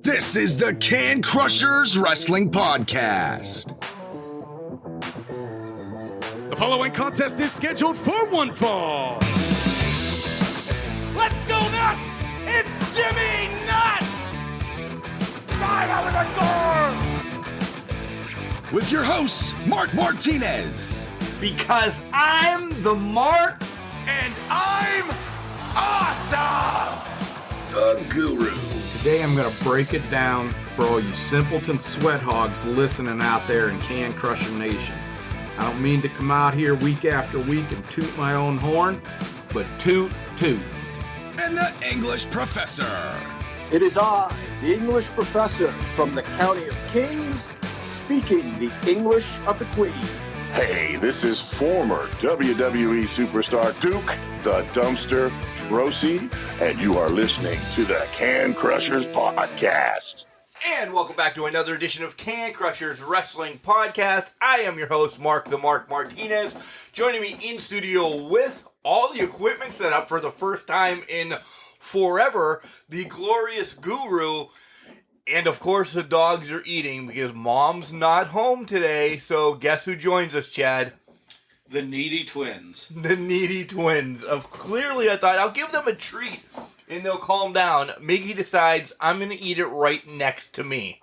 This is the Can Crushers Wrestling Podcast. The following contest is scheduled for one fall. Let's go nuts! It's Jimmy Nuts! Right out of the door! With your hosts, Mark Martinez. Because I'm the Mark, and I'm awesome! The Guru. Today I'm going to break it down for all you simpleton sweat hogs listening out there in Can Crusher Nation. I don't mean to come out here week after week and toot my own horn, but toot. And the English Professor. It is I, the English professor from the County of Kings, speaking the English of the Queen. Hey, this is former WWE superstar Duke, the Dumpster Drosy, and you are listening to the Can Crushers Podcast. And welcome back to another edition of Can Crushers Wrestling Podcast. I am your host, Mark the Mark Martinez. Joining me in studio with all the equipment set up for the first time in forever, the glorious Guru. And of course the dogs are eating because Mom's not home today. So guess who joins us, Chad? The Needy Twins. The Needy Twins. Clearly I thought I'll give them a treat and they'll calm down. Miggy decides I'm going to eat it right next to me.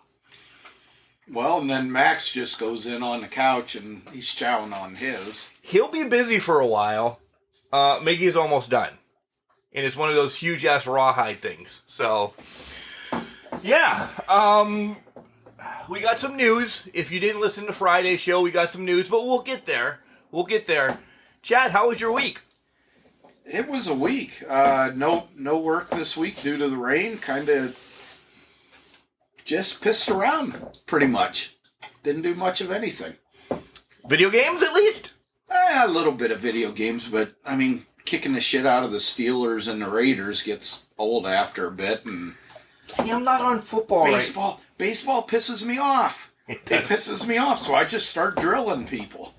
Well, and then Max just goes in on the couch and he's chowing on his. He'll be busy for a while. Miggy's almost done. And it's one of those huge ass rawhide things. So, yeah. We got some news. If you didn't listen to Friday's show, we got some news, but we'll get there. Chad, how was your week? It was a week. No work this week due to the rain. Kind of just pissed around, pretty much. Didn't do much of anything. Video games, at least? A little bit of video games, but, I mean, kicking the shit out of the Steelers and the Raiders gets old after a bit. And see, I'm not on football. Baseball pisses me off. It pisses me off, so I just start drilling people.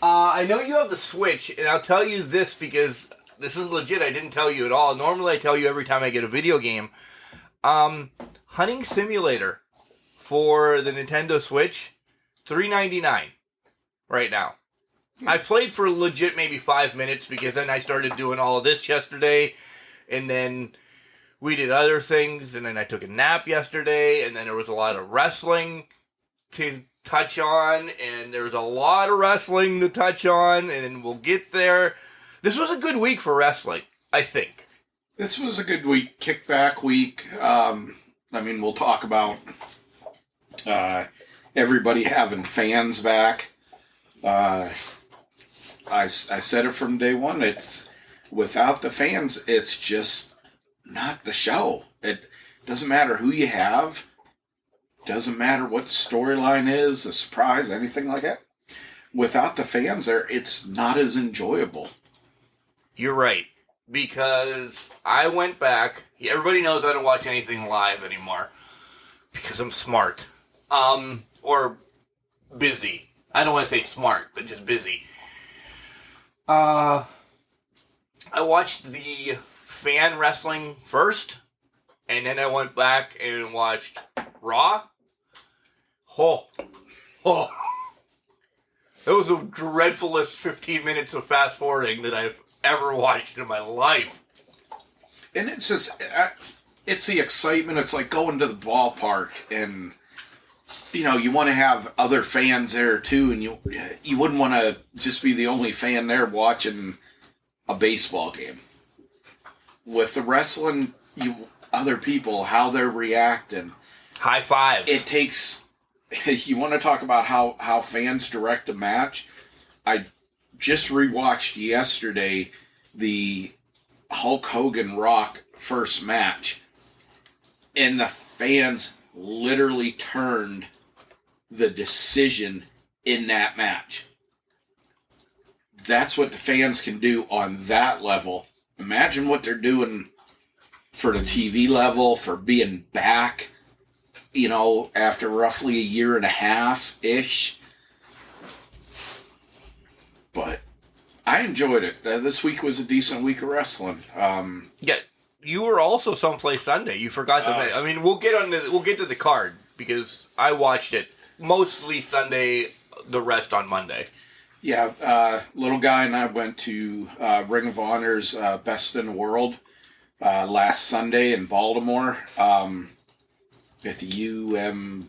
I know you have the Switch, and I'll tell you this because this is legit. I didn't tell you at all. Normally I tell you every time I get a video game. Hunting Simulator for the Nintendo Switch, $3.99 right now. I played for legit maybe 5 minutes because then I started doing all of this yesterday, and then we did other things, and then I took a nap yesterday, and then there was a lot of wrestling to touch on, and there's a lot of wrestling to touch on, and we'll get there. This was a good week for wrestling, I think. This was a good week, kickback week. We'll talk about everybody having fans back. I said it from day one. It's without the fans, it's just not the show. It doesn't matter who you have. Doesn't matter what storyline is, a surprise, anything like that. Without the fans there, it's not as enjoyable. You're right. Because I went back. Everybody knows I don't watch anything live anymore. Because I'm smart. Or busy. I don't want to say smart, but just busy. I watched the fan wrestling first. And then I went back and watched Raw. Oh. That was the dreadfulest 15 minutes of fast forwarding that I've ever watched in my life. And it's just, it's the excitement. It's like going to the ballpark and, you want to have other fans there too. And you wouldn't want to just be the only fan there watching a baseball game. With the wrestling, other people, how they're reacting. High fives. It takes, you want to talk about how fans direct a match? I just rewatched yesterday the Hulk Hogan Rock first match, and the fans literally turned the decision in that match. That's what the fans can do on that level. Imagine what they're doing for the TV level, for being back, after roughly a year and a half-ish. But I enjoyed it. This week was a decent week of wrestling. Yeah, you were also someplace Sunday. You forgot to. I mean, we'll get to the card because I watched it mostly Sunday. The rest on Monday. Yeah, little guy and I went to Ring of Honor's Best in the World last Sunday in Baltimore at the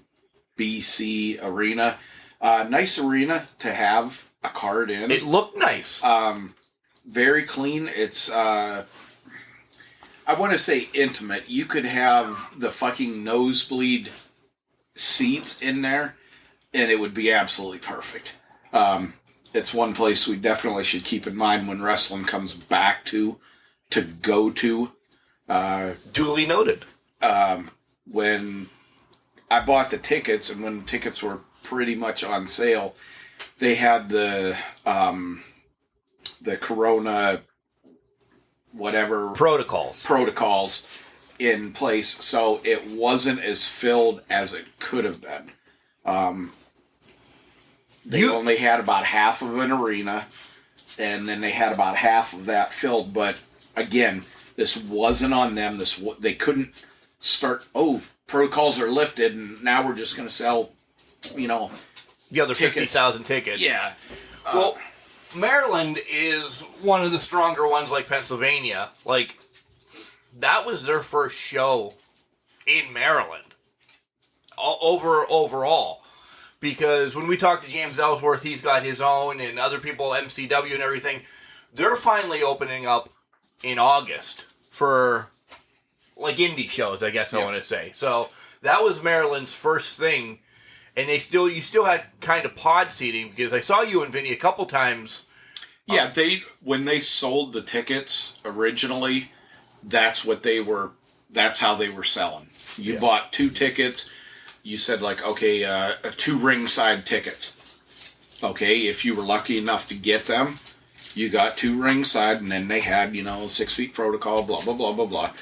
UMBC Arena. Nice arena to have a card in. It looked nice. Very clean. It's, I want to say intimate. You could have the fucking nosebleed seats in there, and it would be absolutely perfect. It's one place we definitely should keep in mind when wrestling comes back to go to. Duly noted. When I bought the tickets, and when tickets were pretty much on sale, they had the Corona whatever protocols in place, so it wasn't as filled as it could have been. They only had about half of an arena, and then they had about half of that filled. But again, this wasn't on them. They couldn't start. Oh, protocols are lifted, and now we're just going to sell, the other 50,000 tickets. Yeah. Well, Maryland is one of the stronger ones, like Pennsylvania. Like, that was their first show in Maryland overall. Because when we talk to James Ellsworth, he's got his own, and other people, MCW and everything, they're finally opening up in August for, like, indie shows, I guess I want to say. So that was Maryland's first thing, and you still had kind of pod seating, because I saw you and Vinny a couple times. Yeah, when they sold the tickets originally, that's how they were selling. You bought 2 tickets. You said, okay, 2 ringside tickets. Okay, if you were lucky enough to get them, you got 2 ringside, and then they had, 6 feet protocol, blah, blah, blah, blah, blah.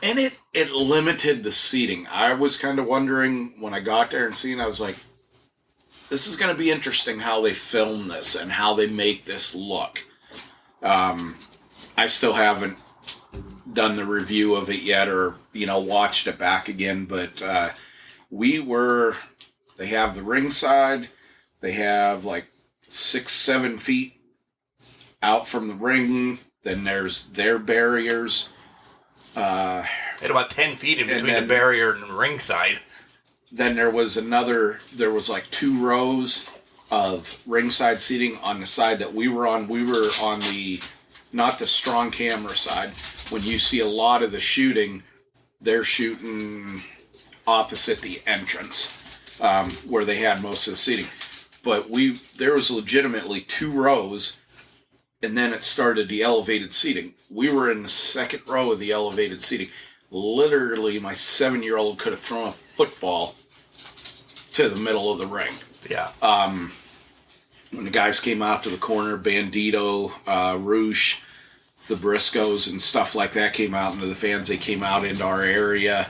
And it limited the seating. I was kind of wondering when I got there and seen, I was like, this is going to be interesting how they film this and how they make this look. I still haven't done the review of it yet or, watched it back again, but they have the ringside, they have 6-7 feet out from the ring, then there's their barriers. Had about 10 feet in between the barrier and the ringside. Then there was 2 rows of ringside seating on the side that we were on. We were on not the strong camera side. When you see a lot of the shooting, they're shooting opposite the entrance, where they had most of the seating. But there was legitimately 2 rows, and then it started the elevated seating. We were in the second row of the elevated seating. Literally, my 7-year-old could have thrown a football to the middle of the ring. Yeah. When the guys came out to the corner, Bandito, Roosh, the Briscoes, and stuff like that came out into the fans. They came out into our area.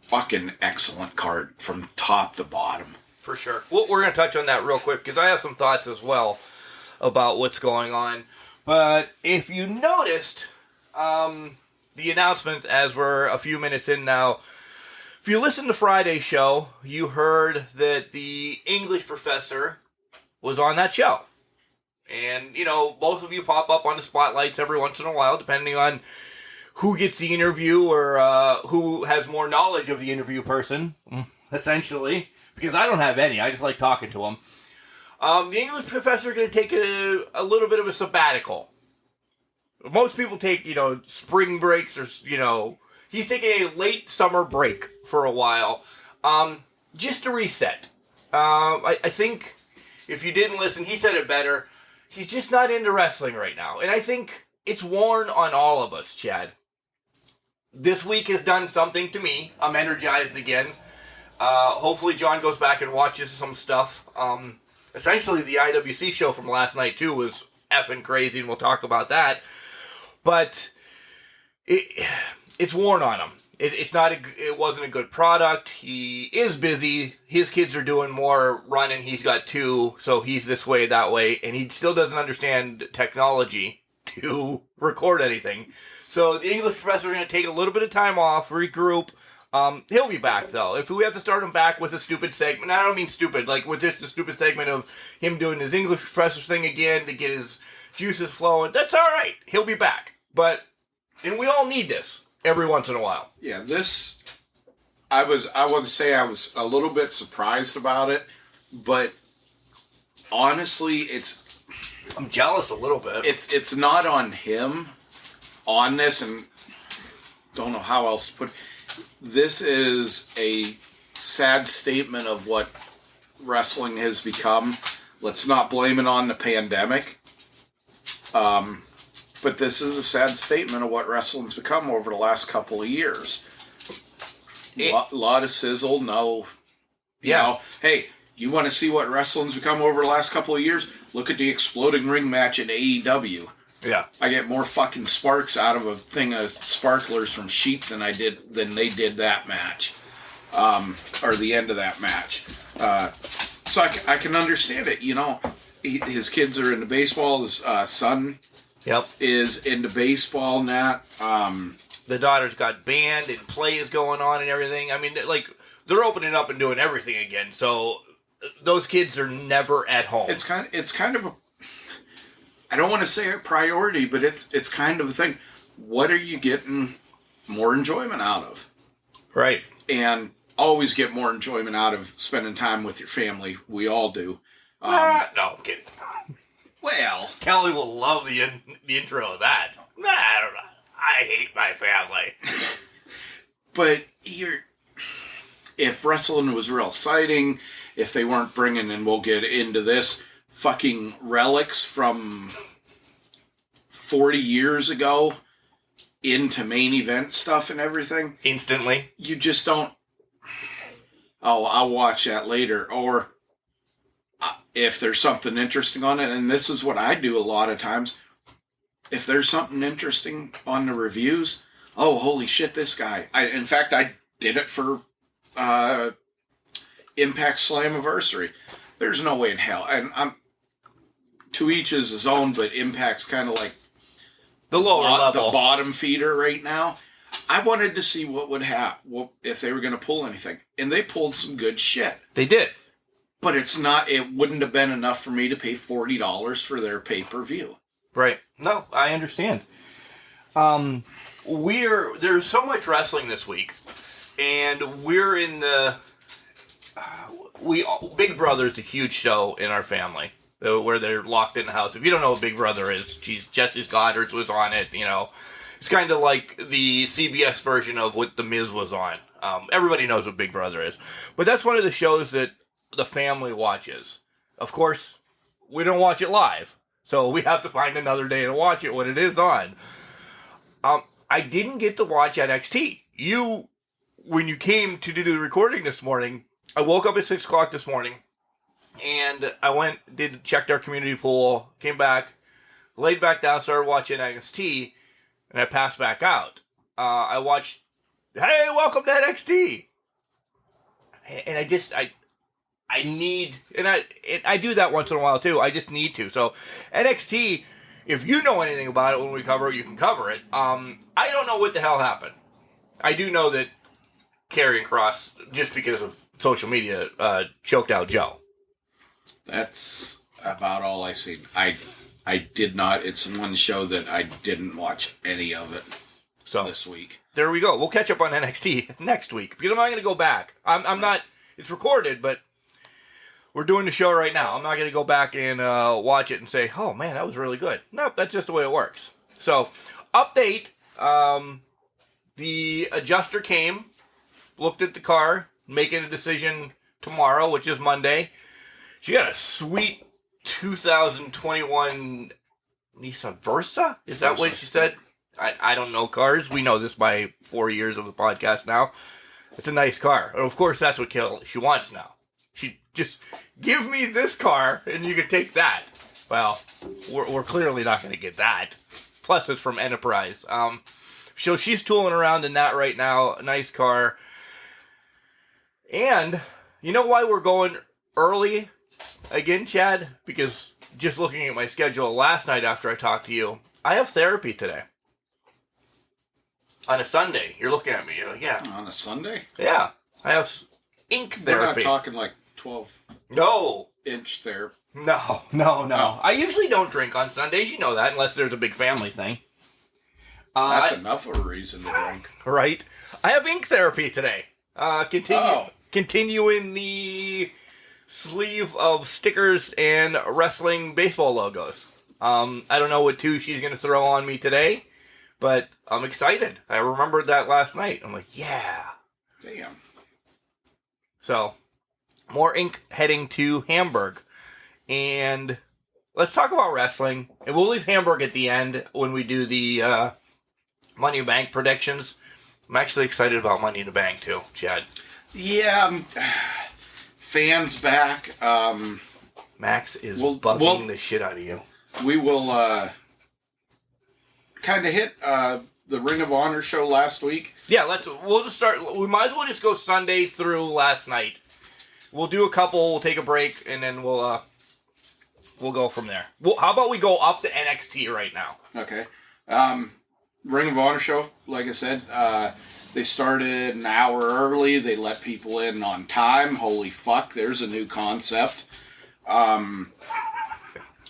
Fucking excellent card from top to bottom. For sure. Well, we're going to touch on that real quick because I have some thoughts as well about what's going on. But if you noticed the announcements as we're a few minutes in now, if you listened to Friday's show, you heard that the English professor was on that show. And, both of you pop up on the spotlights every once in a while, depending on who gets the interview or who has more knowledge of the interview person, essentially. Because I don't have any. I just like talking to them. The English professor is going to take a little bit of a sabbatical. Most people take, spring breaks or, he's taking a late summer break for a while. Just to reset. I think if you didn't listen, he said it better. He's just not into wrestling right now. And I think it's worn on all of us, Chad. This week has done something to me. I'm energized again. Hopefully John goes back and watches some stuff. Essentially, the IWC show from last night, too, was effing crazy, and we'll talk about that. But it's worn on him. It wasn't a good product. He is busy. His kids are doing more running. He's got 2, so he's this way, that way, and he still doesn't understand technology to record anything. So the English professor is going to take a little bit of time off, regroup. He'll be back, though. If we have to start him back with a stupid segment, I don't mean stupid, like with just a stupid segment of him doing his English professor thing again to get his juices flowing, that's all right. He'll be back. And we all need this every once in a while. Yeah, I would say I was a little bit surprised about it, but honestly, I'm jealous a little bit. It's not on him on this, and don't know how else to put it. This is a sad statement of what wrestling has become. Let's not blame it on the pandemic. But this is a sad statement of what wrestling's become over the last couple of years. A lot of sizzle, no. You know, hey, you want to see what wrestling's become over the last couple of years? Look at the exploding ring match in AEW. Yeah. I get more fucking sparks out of a thing of sparklers from Sheets than they did that match. Or the end of that match. So I can understand it, you know. His kids are into baseball. His son is into baseball now. The daughter's got band and play is going on and everything. I mean, like, they're opening up and doing everything again. So those kids are never at home. It's kind of a, I don't want to say a priority, but it's kind of a thing. What are you getting more enjoyment out of? Right. And always get more enjoyment out of spending time with your family. We all do. No, I'm kidding. Well, Kelly will love the intro of that. Nah, I don't know. I hate my family. But if wrestling was real exciting, if they weren't bringing, and we'll get into this, fucking relics from 40 years ago into main event stuff and everything. Instantly. You just don't, I'll watch that later. Or if there's something interesting on it, and this is what I do a lot of times, if there's something interesting on the reviews, oh, holy shit, this guy. In fact, I did it for Impact Slammiversary. There's no way in hell. And I'm to each his own, but Impact's kind of like the lower level, the bottom feeder right now. I wanted to see what would happen, if they were going to pull anything. And they pulled some good shit. They did. But it wouldn't have been enough for me to pay $40 for their pay-per-view. Right. No, I understand. There's so much wrestling this week, and we're in the Big Brother is a huge show in our family where they're locked in the house. If you don't know what Big Brother is, Jesse's Goddard was on it. You know, it's kind of like the CBS version of what The Miz was on. Everybody knows what Big Brother is, but that's one of the shows that the family watches. Of course, we don't watch it live. So we have to find another day to watch it when it is on. I didn't get to watch NXT. When you came to do the recording this morning, I woke up at 6 o'clock this morning, and I checked our community pool, came back, laid back down, started watching NXT, and I passed back out. I watched, hey, welcome to NXT! And I do that once in a while too. I just need to. So NXT, if you know anything about it when we cover it, you can cover it. I don't know what the hell happened. I do know that Karrion Kross, just because of social media, choked out Joe. That's about all I see. I did not. It's one show that I didn't watch any of it this week. There we go. We'll catch up on NXT next week because I'm not going to go back. I'm not. It's recorded, but we're doing the show right now. I'm not going to go back and watch it and say, oh, man, that was really good. Nope, that's just the way it works. So, update. The adjuster came, looked at the car, making a decision tomorrow, which is Monday. She got a sweet 2021 Nissan Versa? Is that what she said? I don't know cars. We know this by 4 years of the podcast now. It's a nice car. And of course, that's what she wants now. She just give me this car and you can take that. Well, we're clearly not going to get that. Plus, it's from Enterprise. So she's tooling around in that right now. A nice car. And you know why we're going early again, Chad? Because just looking at my schedule last night after I talked to you, I have therapy today. On a Sunday. You're looking at me. You're like, yeah. On a Sunday? Yeah. I have ink therapy. We're not talking like 12-inch therapy. No. I usually don't drink on Sundays. You know that, unless there's a big family thing. That's enough of a reason to drink. Right. I have ink therapy today. Continuing the sleeve of stickers and wrestling baseball logos. I don't know what two she's going to throw on me today, but I'm excited. I remembered that last night. I'm like, yeah. Damn. So, more ink heading to Hamburg. And let's talk about wrestling. And we'll leave Hamburg at the end when we do the Money in the Bank predictions. I'm actually excited about Money in the Bank, too, Chad. Yeah. Fans back. Max is bugging the shit out of you. We will kind of hit the Ring of Honor show last week. Yeah, we'll just start. We might as well just go Sunday through last night. We'll do a couple, we'll take a break, and then we'll go from there. Well, how about we go up to NXT right now? Okay. Ring of Honor show, like I said, they started an hour early. They let people in on time. Holy fuck, there's a new concept.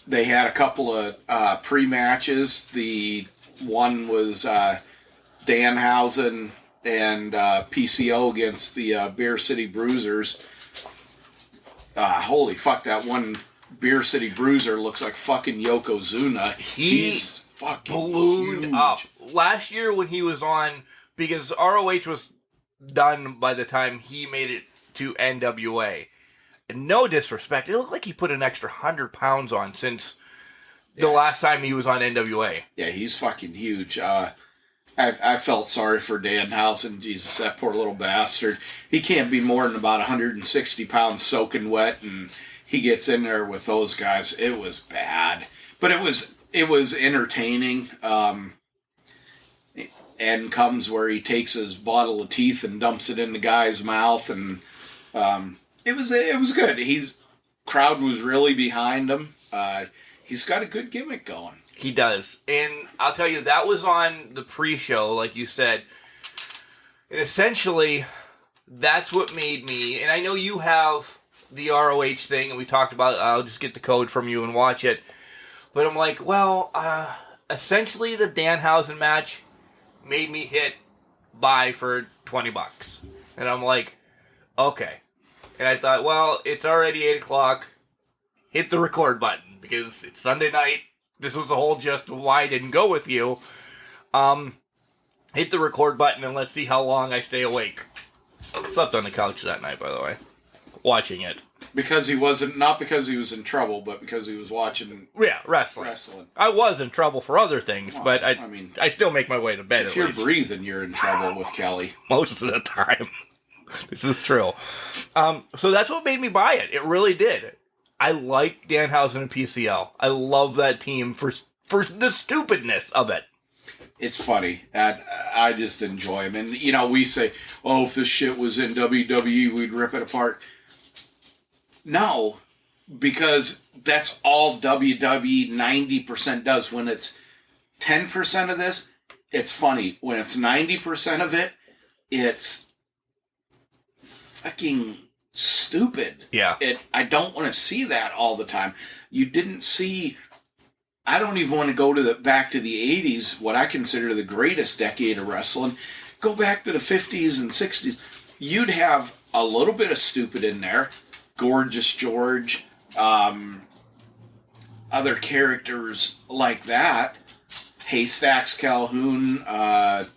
They had a couple of pre-matches. The one was Danhausen and PCO against the Beer City Bruisers. Holy fuck, that one Beer City Bruiser looks like fucking Yokozuna. He's fucking ballooned huge. up. Last year when he was on, because ROH was done by the time he made it to NWA. And no disrespect, it looked like he put an extra 100 pounds on since the last time he was on NWA. Yeah, he's fucking huge. I felt sorry for Danhausen. Jesus, that poor little bastard. He can't be more than about 160 pounds soaking wet, and he gets in there with those guys. It was bad. But it was entertaining. And comes where he takes his bottle of teeth and dumps it in the guy's mouth, and it was good. Crowd was really behind him. He's got a good gimmick going. He does. And I'll tell you, that was on the pre-show, like you said. And essentially, that's what made me, and I know you have the ROH thing, and we talked about it. I'll just get the code from you and watch it. But I'm like, well, essentially the Danhausen match made me hit buy for $20. And I'm like, okay. And I thought, well, it's already 8 o'clock. Hit the record button because it's Sunday night. This was the whole just why I didn't go with you. Hit the record button and let's see how long I stay awake. I slept on the couch that night, by the way, watching it. Not because he was in trouble, but because he was watching wrestling. I was in trouble for other things, but I still make my way to bed. If you're breathing, you're in trouble with Kelly. Most of the time. This is true. So that's what made me buy it. It really did. I like Danhausen and PCL. I love that team for the stupidness of it. It's funny. I just enjoy him. And, we say, oh, if this shit was in WWE, we'd rip it apart. No, because that's all WWE 90% does. When it's 10% of this, it's funny. When it's 90% of it, it's fucking stupid. Yeah. I don't want to see that all the time. You didn't see... I don't even want to go back to the 80s, what I consider the greatest decade of wrestling. Go back to the 50s and 60s. You'd have a little bit of stupid in there. Gorgeous George, other characters like that. Haystacks Calhoun, what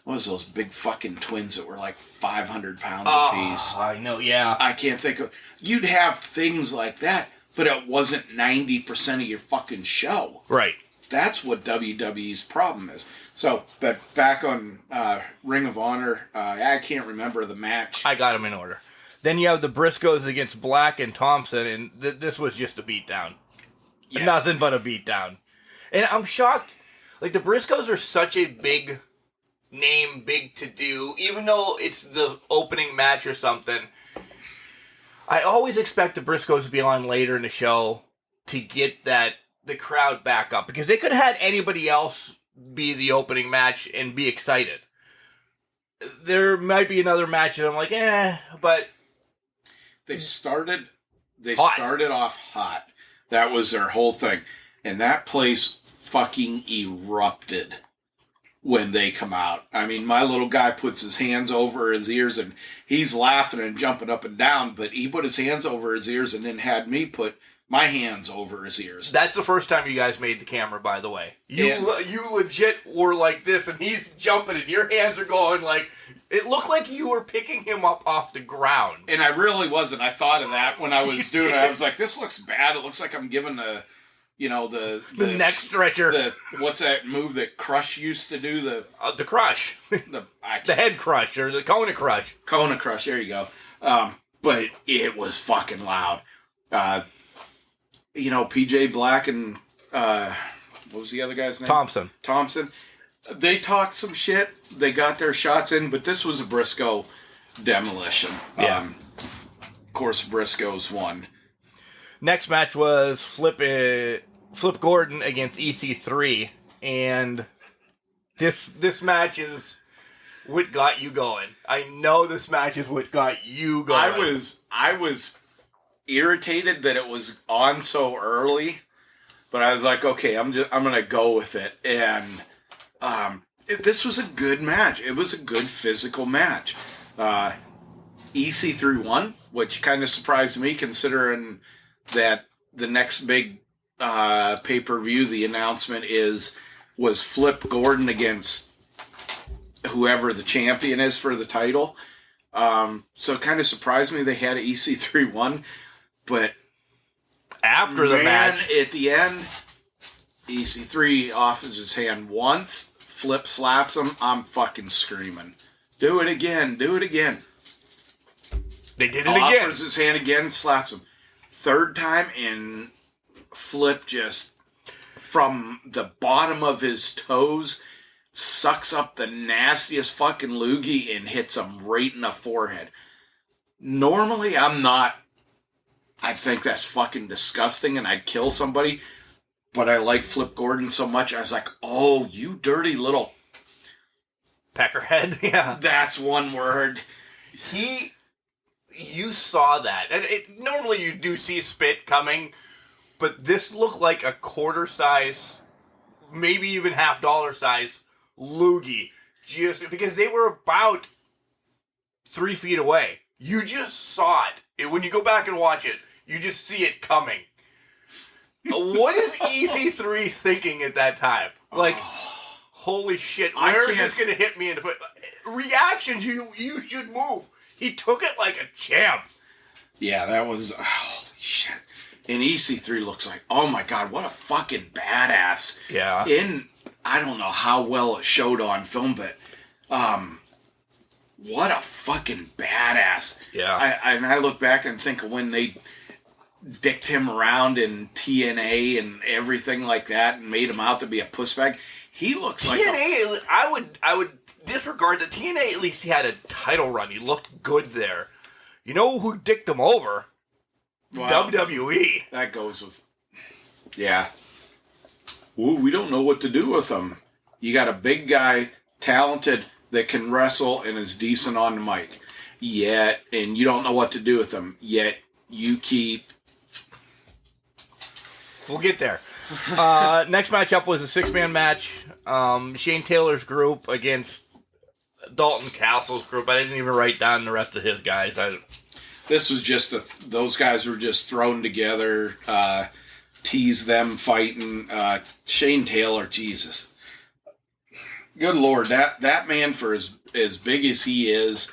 was those big fucking twins that were like 500 pounds apiece? I know, yeah. I can't think of... You'd have things like that, but it wasn't 90% of your fucking show. Right. That's what WWE's problem is. So, but back on Ring of Honor, I can't remember the match. I got them in order. Then you have the Briscoes against Black and Thompson, and this was just a beatdown. Yeah. Nothing but a beatdown. And I'm shocked. Like, the Briscoes are such a big name, big to-do. Even though it's the opening match or something, I always expect the Briscoes to be on later in the show to get that the crowd back up, because they could have had anybody else be the opening match and be excited. There might be another match that I'm like, but They started Hot. off hot. That was their whole thing. And that place fucking erupted when they come out. I mean, my little guy puts his hands over his ears and he's laughing and jumping up and down, but he put his hands over his ears and then had me put my hands over his ears. That's the first time you guys made the camera, by the way. You legit were like this, and he's jumping, and your hands are going like... It looked like you were picking him up off the ground. And I really wasn't. I thought of that when I was doing it. I did. was like, this looks bad. It looks like I'm giving the neck stretcher. What's that move that Crush used to do? The crush. The head crush, or the Kona crush. Kona Crush, there you go. But it was fucking loud. PJ Black and what was the other guy's name? Thompson. They talked some shit. They got their shots in, but this was a Briscoe demolition. Yeah. Of course, Briscoe's won. Next match was Flip Gordon against EC3, and this match is what got you going. I know this match is what got you going. I was irritated that it was on so early, but I was like, okay, I'm gonna go with it. And this was a good match. It was a good physical match. EC3 won, which kind of surprised me, considering that the next big pay-per-view, the announcement was Flip Gordon against whoever the champion is for the title. So it kind of surprised me they had an EC3 won. But after the match, at the end, EC3 offers his hand once, Flip slaps him. I'm fucking screaming, "Do it again! Do it again!" They did it again. Offers his hand again, slaps him. Third time, and Flip just from the bottom of his toes sucks up the nastiest fucking loogie and hits him right in the forehead. Normally, I'm not. I think that's fucking disgusting and I'd kill somebody. But I like Flip Gordon so much, I was like, oh, you dirty little... Peckerhead? Yeah. That's one word. You saw that. And normally you do see spit coming, but this looked like a quarter size, maybe even $50 size loogie. Just because they were about 3 feet away. You just saw it. When you go back and watch it, you just see it coming. What is EC3 thinking at that time? Like, holy shit, where is this going to hit me in the foot? Reactions, you should move. He took it like a champ. Yeah, that was, holy shit. And EC3 looks like, oh my god, what a fucking badass. Yeah. I don't know how well it showed on film, but, what a fucking badass. Yeah. I look back and think of when they dicked him around in TNA and everything like that and made him out to be a pussbag. He looks like TNA, I would disregard that. TNA at least he had a title run. He looked good there. You know who dicked him over? Wow. WWE. That goes with... Yeah. Ooh, we don't know what to do with him. You got a big guy, talented, that can wrestle and is decent on the mic. Yet, and you don't know what to do with him. Yet, you keep... We'll get there. Next matchup was a 6-man match. Shane Taylor's group against Dalton Castle's group. I didn't even write down the rest of his guys. This was just those guys were just thrown together, tease them fighting. Shane Taylor, Jesus. Good Lord, that man, for as big as he is,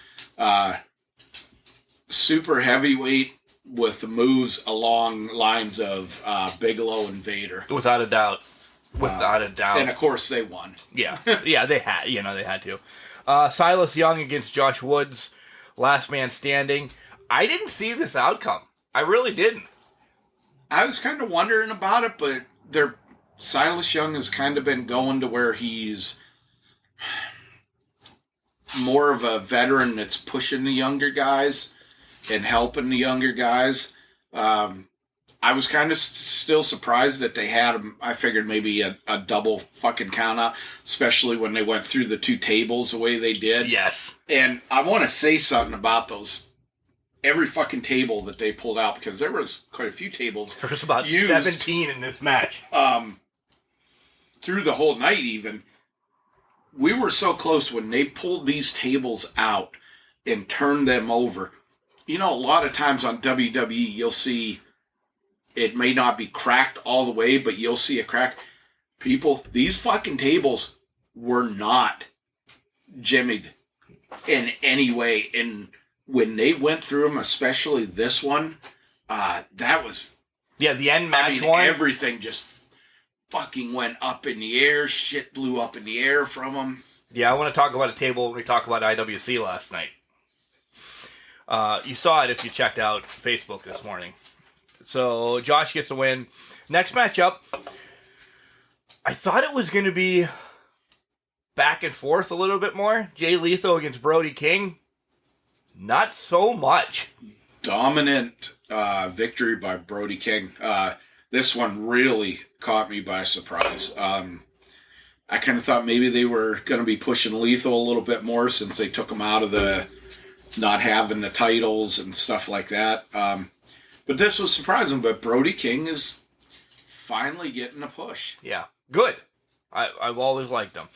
super heavyweight with the moves along lines of Bigelow and Vader. Without a doubt. Without a doubt. And of course they won. Yeah. Yeah, they had to. Silas Young against Josh Woods. Last man standing. I didn't see this outcome. I really didn't. I was kind of wondering about it, but Silas Young has kind of been going to where he's more of a veteran that's pushing the younger guys and helping the younger guys. I was kind of still surprised that they had them. I figured maybe a double fucking count out, especially when they went through the 2 tables the way they did. Yes. And I want to say something about those. Every fucking table that they pulled out, because there was quite a few tables. There was about used, 17 in this match. Through the whole night even. We were so close when they pulled these tables out and turned them over. You know, a lot of times on WWE, you'll see it may not be cracked all the way, but you'll see a crack. People, these fucking tables were not jimmied in any way. And when they went through them, especially this one, that was... Yeah, the end match one. Everything just fucking went up in the air. Shit blew up in the air from them. Yeah, I want to talk about a table when we talk about IWC last night. You saw it if you checked out Facebook this morning. So Josh gets the win. Next matchup, I thought it was going to be back and forth a little bit more. Jay Lethal against Brody King. Not so much. Dominant victory by Brody King. This one really caught me by surprise. I kind of thought maybe they were going to be pushing Lethal a little bit more since they took him out of the not having the titles and stuff like that. But this was surprising, but Brody King is finally getting a push. Yeah, good. I've always liked him.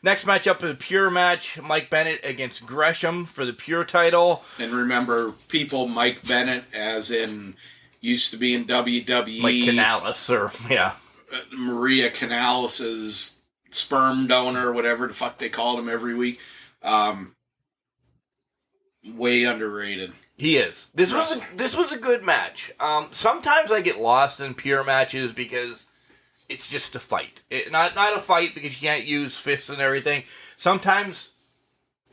Next matchup is a pure match. Mike Bennett against Gresham for the pure title. And remember, people, Mike Bennett, as in, used to be in WWE. Mike Canales, or, yeah. Maria Canales' sperm donor, whatever the fuck they called him every week. Way underrated. He is. This was a good match. Sometimes I get lost in pure matches because it's just a fight. Not a fight because you can't use fists and everything. Sometimes,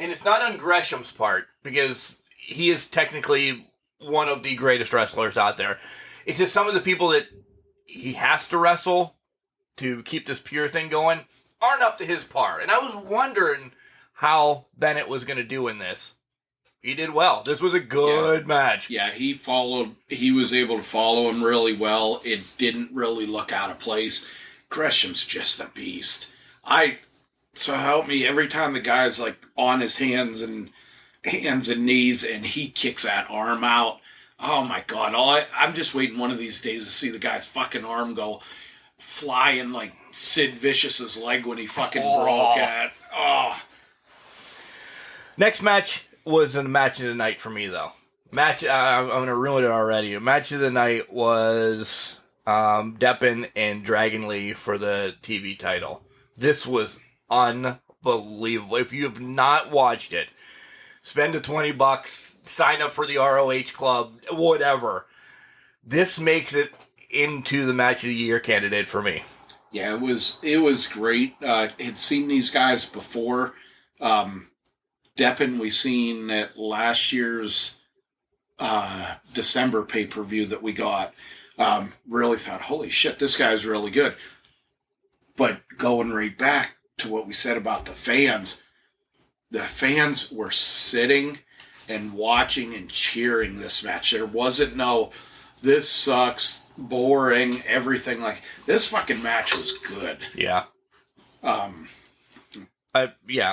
and it's not on Gresham's part because he is technically one of the greatest wrestlers out there. It's just some of the people that he has to wrestle to keep this pure thing going aren't up to his par. And I was wondering how Bennett was going to do in this. He did well. This was a good match. Yeah, he was able to follow him really well. It didn't really look out of place. Gresham's just a beast. So help me, every time the guy's like on his hands and knees and he kicks that arm out, oh my God, I'm just waiting one of these days to see the guy's fucking arm go flying like Sid Vicious's leg when he fucking broke it. Oh. Next match was a match of the night for me, though. I'm going to ruin it already. A match of the night was Deppen and Dragon Lee for the TV title. This was unbelievable. If you have not watched it, spend the $20, sign up for the ROH club, whatever. This makes it into the match of the year candidate for me. Yeah, it was great. Had seen these guys before. Deppen we seen at last year's December pay-per-view that we got. Really thought, holy shit, this guy's really good. But going right back to what we said about the fans were sitting and watching and cheering this match. There wasn't no, this sucks, boring, everything like, this fucking match was good. Yeah.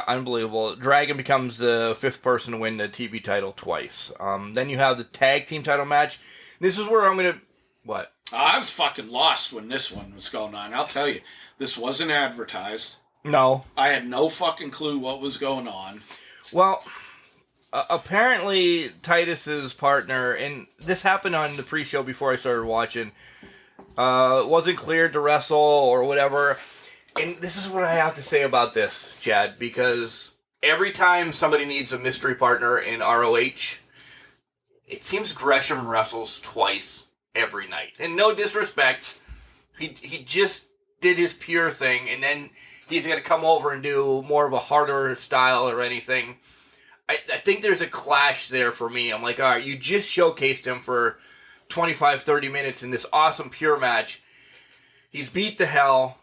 Unbelievable. Dragon becomes the 5th person to win the TV title twice. Then you have the tag team title match. This is where I'm going to... What? I was fucking lost when this one was going on. I'll tell you. This wasn't advertised. No. I had no fucking clue what was going on. Well, apparently Titus's partner, and this happened on the pre-show before I started watching, wasn't cleared to wrestle or whatever. And this is what I have to say about this, Chad, because every time somebody needs a mystery partner in ROH, it seems Gresham wrestles twice every night. And no disrespect, he just did his pure thing, and then he's going to come over and do more of a harder style or anything. I think there's a clash there for me. I'm like, all right, you just showcased him for 25, 30 minutes in this awesome pure match. He's beat the hell.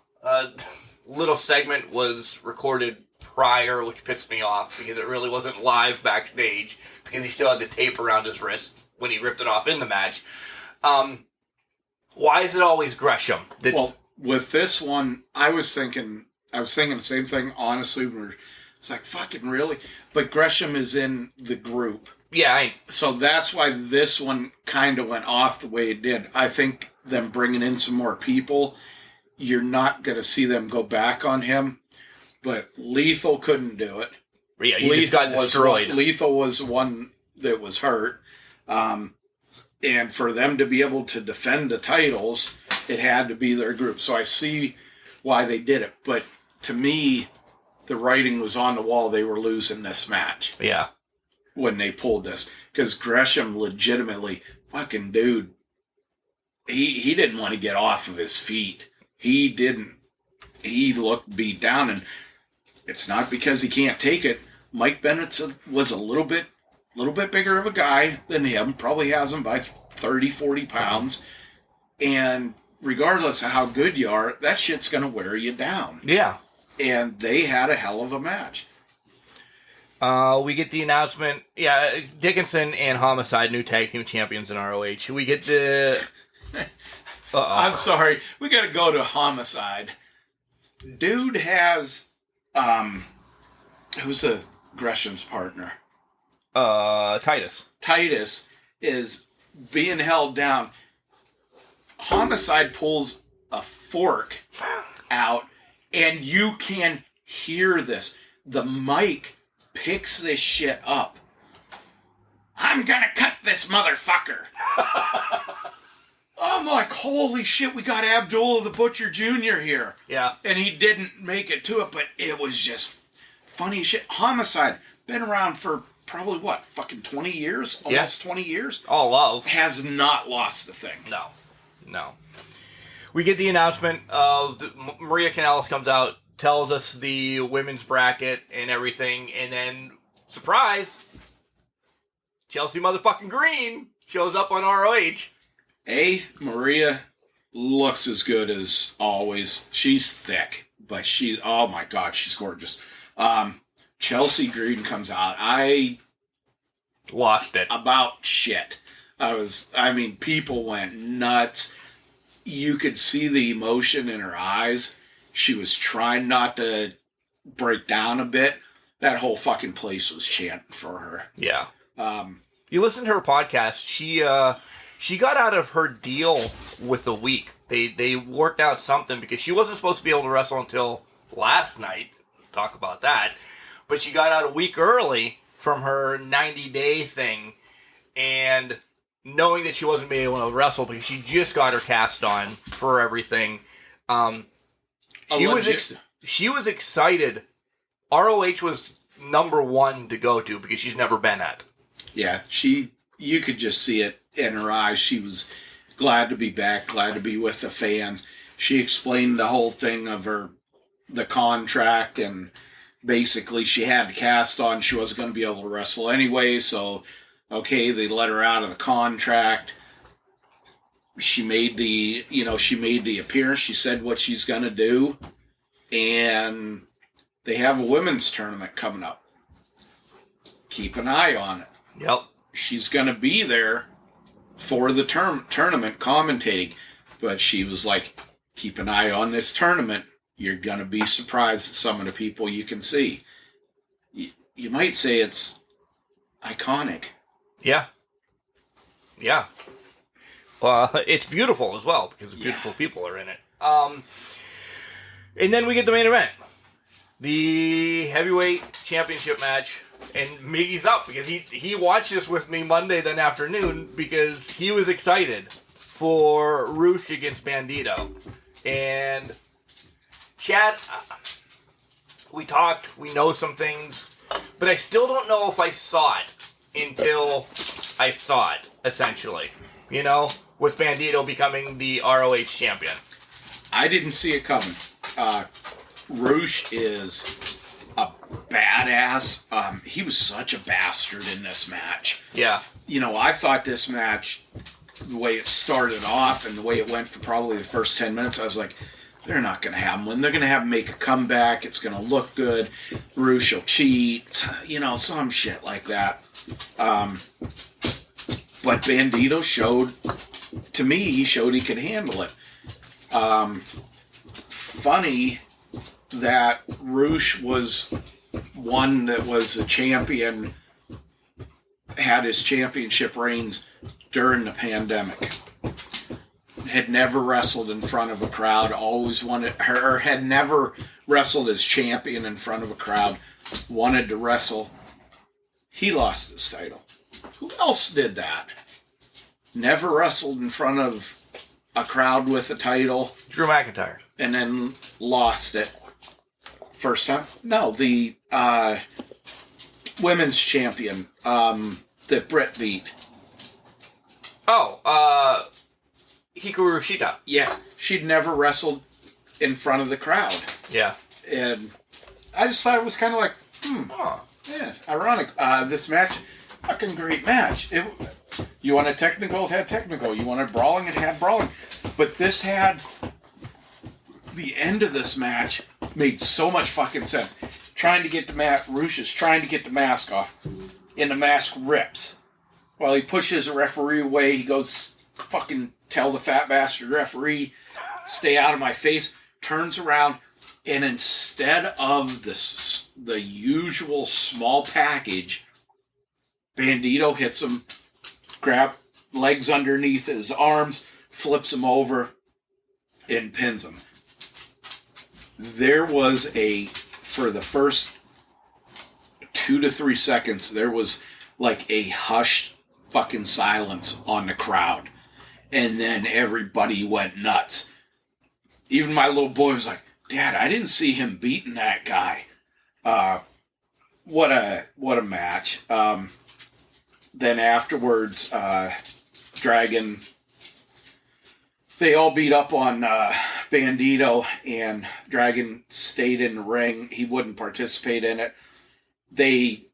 Little segment was recorded prior, which pissed me off because it really wasn't live backstage because he still had the tape around his wrist when he ripped it off in the match. Why is it always Gresham? Well, with this one, I was thinking the same thing, honestly. It's like, fucking really? But Gresham is in the group. Yeah. So that's why this one kind of went off the way it did. I think them bringing in some more people, you're not going to see them go back on him. But Lethal couldn't do it. Yeah, he just got destroyed. Lethal was one that was hurt. And for them to be able to defend the titles, it had to be their group. So I see why they did it. But to me, the writing was on the wall. They were losing this match. Yeah. When they pulled this. Because Gresham legitimately, fucking dude, he didn't want to get off of his feet. He didn't. He looked beat down. And it's not because he can't take it. Mike Bennett was a little bit bigger of a guy than him. Probably has him by 30, 40 pounds. And regardless of how good you are, that shit's going to wear you down. Yeah. And they had a hell of a match. We get the announcement. Yeah, Dickinson and Homicide, new tag team champions in ROH. We get the... I'm sorry. We got to go to Homicide. Dude has... who's Gresham's partner? Titus. Titus is being held down. Homicide pulls a fork out, and you can hear this. The mic picks this shit up. I'm gonna cut this motherfucker. I'm like, holy shit, we got Abdullah the Butcher Jr. here. Yeah. And he didn't make it to it, but it was just funny shit. Homicide, been around for probably, what, fucking 20 years? Almost 20 years? All love. Has not lost the thing. No. We get the announcement of Maria Kanellis comes out, tells us the women's bracket and everything, and then, surprise, Chelsea motherfucking Green shows up on ROH. Maria looks as good as always. She's thick, but oh my God, she's gorgeous. Chelsea Green comes out. I lost it. About shit. People went nuts. You could see the emotion in her eyes. She was trying not to break down a bit. That whole fucking place was chanting for her. Yeah. You listen to her podcast. She got out of her deal with the week. They worked out something because she wasn't supposed to be able to wrestle until last night. Talk about that. But she got out a week early from her 90-day thing, and knowing that she wasn't being able to wrestle because she just got her cast on for everything, she was excited. ROH was number one to go to because she's never been at. Yeah, you could just see it in her eyes. She was glad to be back, glad to be with the fans. She explained the whole thing of the contract, and basically she had to cast on. She wasn't going to be able to wrestle anyway, so okay, they let her out of the contract. She made the appearance. She said what she's going to do, and they have a women's tournament coming up. Keep an eye on it. Yep. She's going to be there for the tournament commentating, but she was like, keep an eye on this tournament. You're going to be surprised at some of the people you can see. You might say it's iconic. Yeah. Yeah. It's beautiful as well because beautiful people are in it. And then we get the main event. The heavyweight championship match. And Miggy's up because he watched this with me Monday then afternoon because he was excited for Roosh against Bandito. And Chad, we talked, we know some things, but I still don't know if I saw it until I saw it, essentially. You know, with Bandito becoming the ROH champion. I didn't see it coming. Roosh is a badass. He was such a bastard in this match. Yeah. You know, I thought this match, the way it started off and the way it went for probably the first 10 minutes, I was like, they're not going to have him win. They're going to have him make a comeback. It's going to look good. Roosh will cheat. You know, some shit like that. But Bandito showed to me, he showed he could handle it. Funny that Roosh was one that was a champion, had his championship reigns during the pandemic. Had never wrestled in front of a crowd, always wanted, or had never wrestled as champion in front of a crowd, wanted to wrestle. He lost his title. Who else did that? Never wrestled in front of a crowd with a title. Drew McIntyre. And then lost it. First time? No, the women's champion that Britt beat. Oh, Hikaru Shida. Yeah, she'd never wrestled in front of the crowd. Yeah. And I just thought it was kind of like, Oh. yeah, ironic. This match, fucking great match. You wanted technical, it had technical. You wanted brawling, it had brawling. But this had, the end of this match made so much fucking sense. Trying to get the Roosh is trying to get the mask off, and the mask rips. While he pushes the referee away, he goes, fucking tell the fat bastard referee, stay out of my face, turns around, and instead of the usual small package, Bandito hits him, grab legs underneath his arms, flips him over, and pins him. There was for the first 2 to 3 seconds, there was like a hushed fucking silence on the crowd. And then everybody went nuts. Even my little boy was like, Dad, I didn't see him beating that guy. What a match. Then afterwards, Dragon, they all beat up on Bandito, and Dragon stayed in the ring. He wouldn't participate in it. They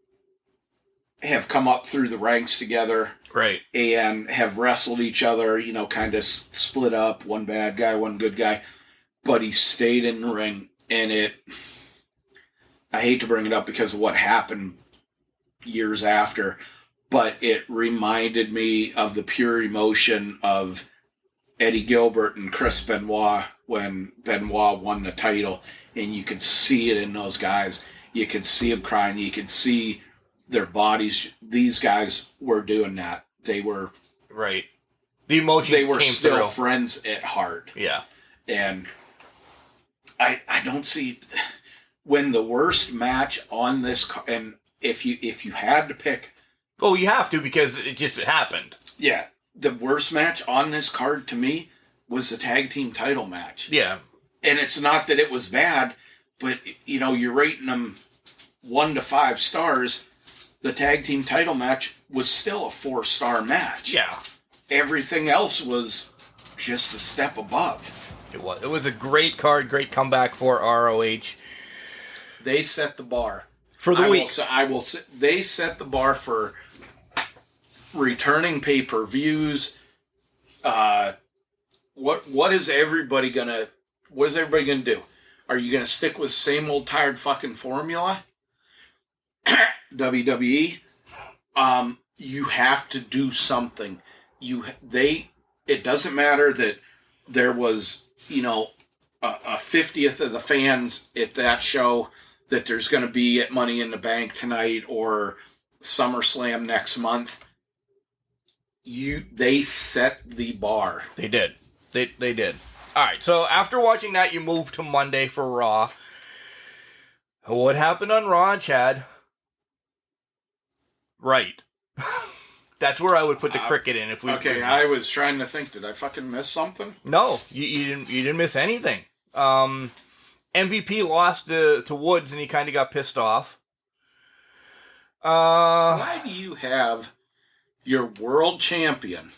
have come up through the ranks together. Right. And have wrestled each other, kind of split up. One bad guy, one good guy. But he stayed in the ring, and I hate to bring it up because of what happened years after, but it reminded me of the pure emotion of Eddie Gilbert and Chris Benoit when Benoit won the title, and you could see it in those guys. You could see them crying. You could see their bodies. These guys were doing that. They were right. The emotion. They were came still through. friends at heart. Yeah. And I don't see when the worst match on this, and if you had to pick. Oh, you have to because it just happened. Yeah. The worst match on this card to me was the tag team title match. Yeah. And it's not that it was bad, but you're rating them 1 to 5 stars. The tag team title match was still a 4-star match. Yeah. Everything else was just a step above. It was. It was a great card, great comeback for ROH. They set the bar For the week. They set the bar for returning pay-per-views. What is everybody gonna do? Are you gonna stick with same old tired fucking formula? WWE, you have to do something. It doesn't matter that there was, a 50th of the fans at that show that there's going to be at Money in the Bank tonight or SummerSlam next month. They set the bar. They did. They did. All right. So after watching that, you move to Monday for Raw. What happened on Raw, Chad? Right. That's where I would put the cricket in. Okay, I was trying to think. Did I fucking miss something? No, you didn't miss anything. MVP lost to Woods, and he kind of got pissed off. Why do you have your world champion,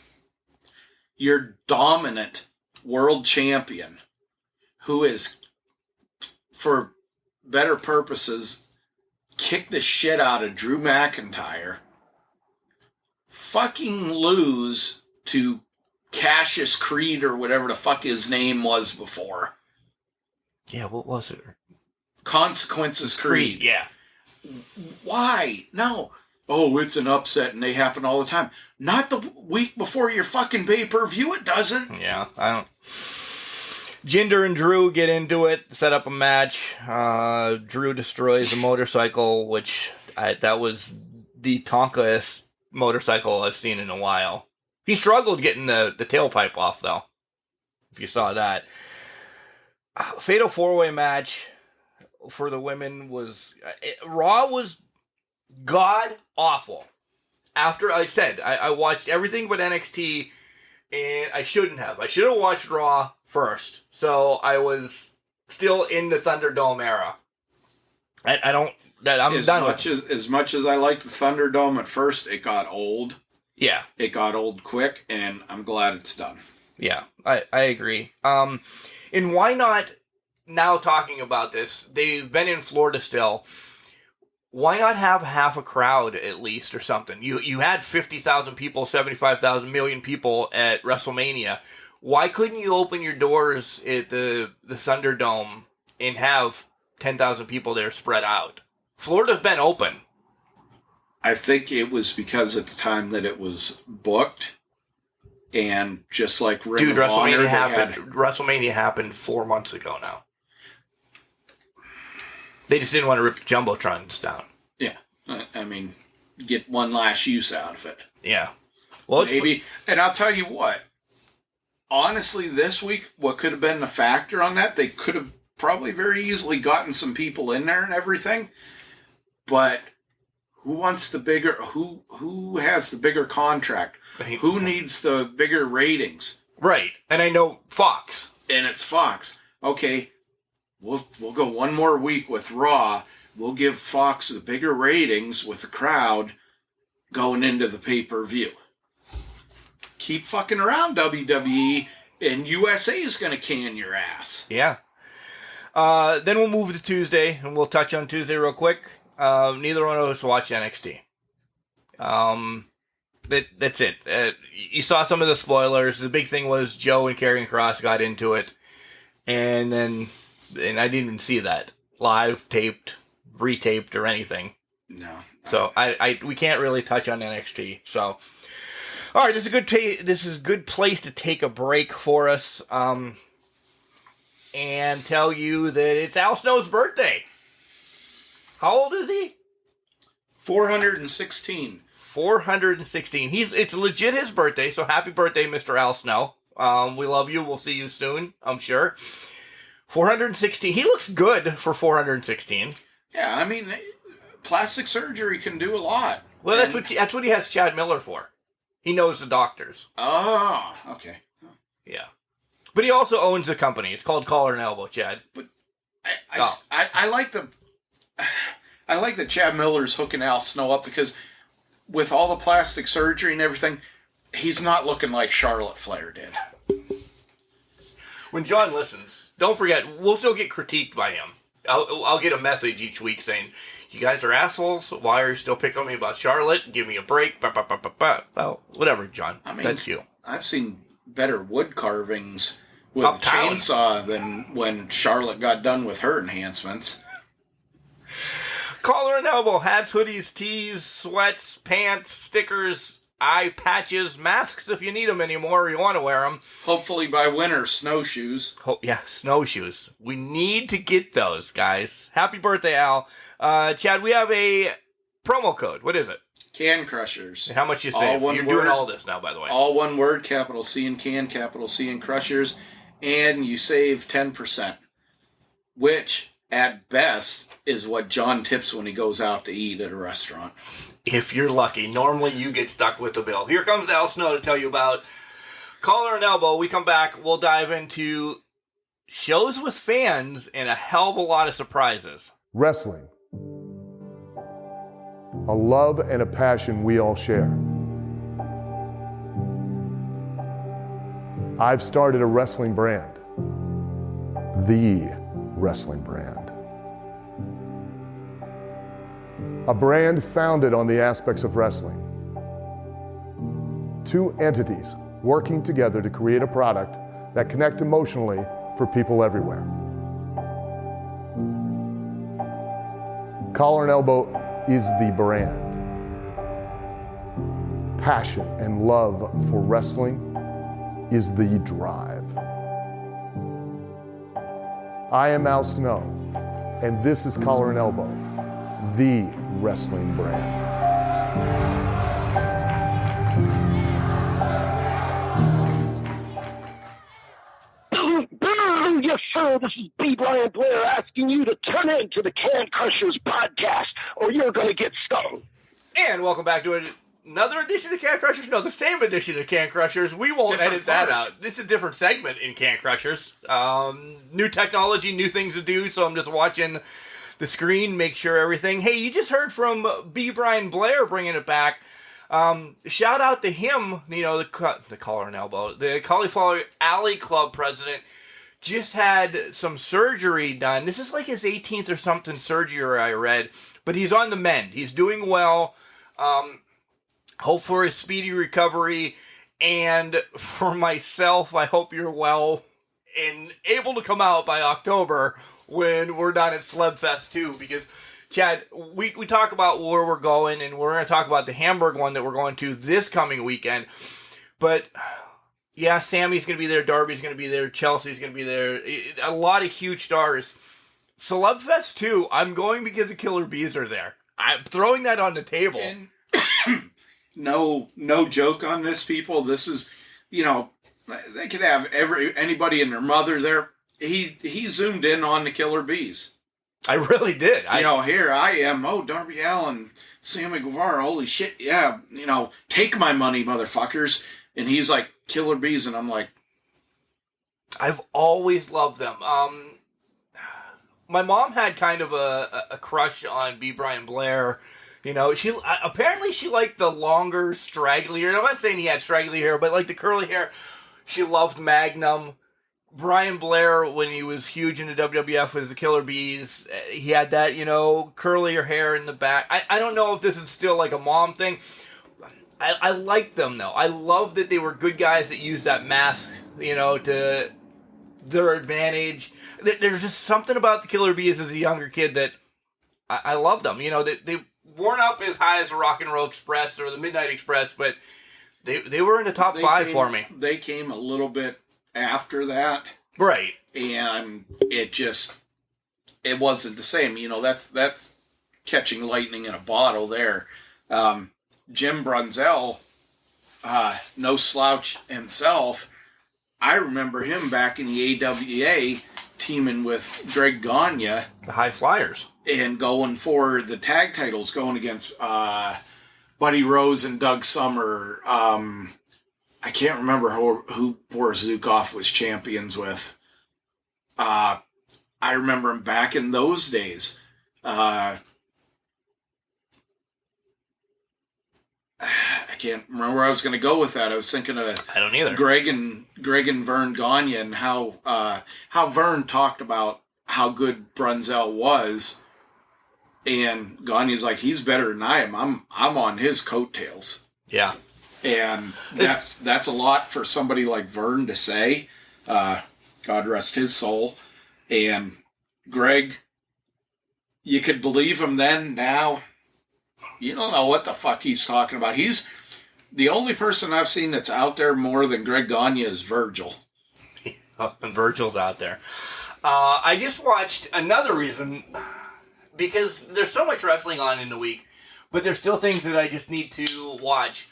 your dominant world champion, who is, for better purposes, kicked the shit out of Drew McIntyre, fucking lose to Cassius Creed or whatever the fuck his name was before? Yeah, what was it? Consequences Creed. Yeah. Why? No. oh, it's an upset and they happen all the time. Not the week before your fucking pay-per-view, it doesn't. Yeah, I don't... Jinder and Drew get into it, set up a match. Drew destroys a motorcycle, which that was the Tonka-est motorcycle I've seen in a while. He struggled getting the tailpipe off, though, if you saw that. Fatal 4-way match for the women was... Raw was god-awful. After I said, I watched everything but NXT, and I shouldn't have. I should have watched Raw first, so I was still in the Thunderdome era. I'm done with it. As much as I liked the Thunderdome at first, it got old. Yeah. It got old quick, and I'm glad it's done. Yeah, I agree. And why not, now talking about this, they've been in Florida still, why not have half a crowd at least or something? You had 50,000 people, 75,000 million people at WrestleMania. Why couldn't you open your doors at the Thunderdome and have 10,000 people there spread out? Florida's been open. I think it was because at the time that it was booked, and just like Ring of Honor, WrestleMania happened 4 months ago now. They just didn't want to rip the Jumbotrons down. Yeah. I mean, get one last use out of it. Yeah. Well, maybe. And I'll tell you what. Honestly, this week, what could have been the factor on that, they could have probably very easily gotten some people in there and everything. But who wants the bigger... Who has the bigger contract? Who needs the bigger ratings? Right. And I know Fox. And it's Fox. Okay. We'll go one more week with Raw. We'll give Fox the bigger ratings with the crowd going into the pay-per-view. Keep fucking around, WWE, and USA is going to can your ass. Yeah. Then we'll move to Tuesday, and we'll touch on Tuesday real quick. Neither one of us watched NXT. That's it. You saw some of the spoilers. The big thing was Joe and Karrion Kross got into it, and I didn't even see that live, taped, retaped, or anything. No. So we can't really touch on NXT. So, all right, this is a good place to take a break for us, and tell you that it's Al Snow's birthday. How old is he? 416. 416. It's legit his birthday. So happy birthday, Mr. Al Snow. We love you. We'll see you soon, I'm sure. 416. He looks good for 416. Yeah, I mean, plastic surgery can do a lot. Well, that's what he has Chad Miller for. He knows the doctors. Oh, okay. Yeah. But he also owns a company. It's called Collar and Elbow, Chad. But I like that Chad Miller's hooking Al Snow up, because with all the plastic surgery and everything, he's not looking like Charlotte Flair did. When John listens, don't forget, we'll still get critiqued by him. I'll get a message each week saying, you guys are assholes. Why are you still picking on me about Charlotte? Give me a break. Well, whatever, John. I mean, that's you. I've seen better wood carvings with a chainsaw than when Charlotte got done with her enhancements. Collar and Elbow, hats, hoodies, tees, sweats, pants, stickers, eye patches, masks if you need them anymore or you want to wear them. Hopefully by winter, snowshoes. Yeah, snowshoes. We need to get those, guys. Happy birthday, Al. Chad, we have a promo code. What is it? Can Crushers. And how much you save? You're doing all this now, by the way. All one word, capital C in Can, capital C in Crushers, and you save 10%, which, at best, is what John tips when he goes out to eat at a restaurant. If you're lucky. Normally, you get stuck with the bill. Here comes Al Snow to tell you about Collar and Elbow. We come back, we'll dive into shows with fans and a hell of a lot of surprises. Wrestling. A love and a passion we all share. I've started a wrestling brand. The wrestling brand. A brand founded on the aspects of wrestling. Two entities working together to create a product that connect emotionally for people everywhere. Collar and Elbow is the brand. passion and love for wrestling is the drive. I am Al Snow, and this is Collar and Elbow, the wrestling brand. Yes, sir. This is B. Brian Blair asking you to turn into the Can Crushers podcast, or you're going to get stung. And welcome back to another edition of Can Crushers. No, the same edition of Can Crushers. We won't edit that out. It's a different segment in Can Crushers. New technology, new things to do, so I'm just watching the screen, make sure everything. Hey, you just heard from B. Brian Blair bringing it back. Shout out to him, you know, the Collar and Elbow, the Cauliflower Alley Club president. Just had some surgery done. This is like his 18th or something surgery, I read. But he's on the mend. He's doing well. Hope for a speedy recovery. And for myself, I hope you're well and able to come out by October when we're done at Slebfest 2. Because, Chad, we talk about where we're going, and we're going to talk about the Hamburg one that we're going to this coming weekend. But yeah, Sammy's going to be there, Darby's going to be there, Chelsea's going to be there. A lot of huge stars. Celebfest 2, I'm going because the Killer Bees are there. I'm throwing that on the table. And no joke on this, people. This is, you know, they could have anybody and their mother there. He zoomed in on the Killer Bees. I really did. Here I am. Oh, Darby Allin, Sammy Guevara. Holy shit. Yeah. You know, take my money, motherfuckers. And he's like, Killer Bees, and I'm like, I've always loved them. My mom had kind of a crush on B. Brian Blair. You know, she apparently she liked the longer, straggly hair. I'm not saying he had straggly hair, but like the curly hair. She loved Magnum. Brian Blair, when he was huge in the WWF with the Killer Bees, he had that, you know, curlier hair in the back. I don't know if this is still like a mom thing. I like them, though. I love that they were good guys that used that mask, you know, to their advantage. There's just something about the Killer Bees as a younger kid that I loved them. You know, they weren't up as high as the Rock and Roll Express or the Midnight Express, but they were in the top five for me. They came a little bit after that. Right. And it wasn't the same. You know, that's catching lightning in a bottle there. Jim Brunzell, no slouch himself. I remember him back in the AWA teaming with Greg Gagne. The High Flyers. And going for the tag titles, going against Buddy Rose and Doug Summer. I can't remember who Boris Zukov was champions with. I remember him back in those days. I can't remember where I was going to go with that. I was thinking of I don't either. Greg and Vern Gagne and how Vern talked about how good Brunzell was, and Gagne's like, he's better than I am. I'm on his coattails. Yeah, and that's a lot for somebody like Vern to say. God rest his soul. And Greg, you could believe him then. Now, you don't know what the fuck he's talking about. He's the only person I've seen that's out there more than Greg Gagne is Virgil. And Virgil's out there. I just watched another reason, because there's so much wrestling on in the week, but there's still things that I just need to watch.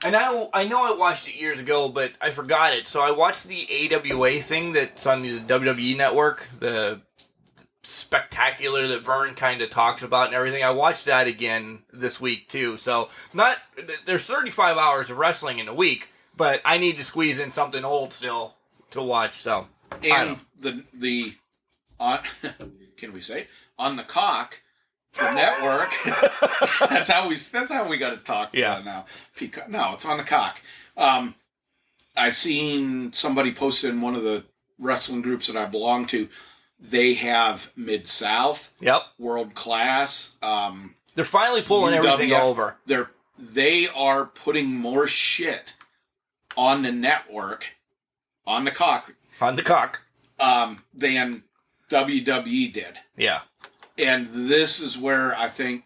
And I know I watched it years ago, but I forgot it. So I watched the AWA thing that's on the WWE network, the spectacular that Vern kind of talks about and everything. I watched that again this week too. So there's 35 hours of wrestling in a week, but I need to squeeze in something old still to watch. So and the on can we say on the cock, the network. that's how we got to talk about it now. Peacock. No, it's on the cock. I seen somebody posted in one of the wrestling groups that I belong to. They have Mid-South. Yep. World Class. They're finally pulling everything over. They are putting more shit on the network, on the cock. On the cock. Than WWE did. Yeah. And this is where I think,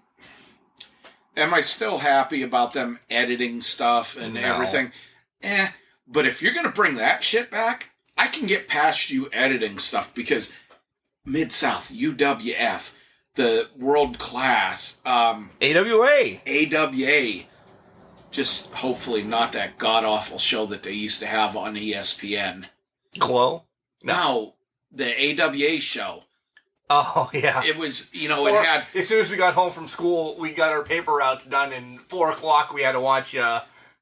Am I still happy about them editing stuff and everything? But if you're going to bring that shit back, I can get past you editing stuff because Mid-South, UWF, the world class, AWA, just hopefully not that god-awful show that they used to have on ESPN. Glow? No, the AWA show. Oh, yeah. It was, it had... As soon as we got home from school, we got our paper routes done, and 4 o'clock we had to watch...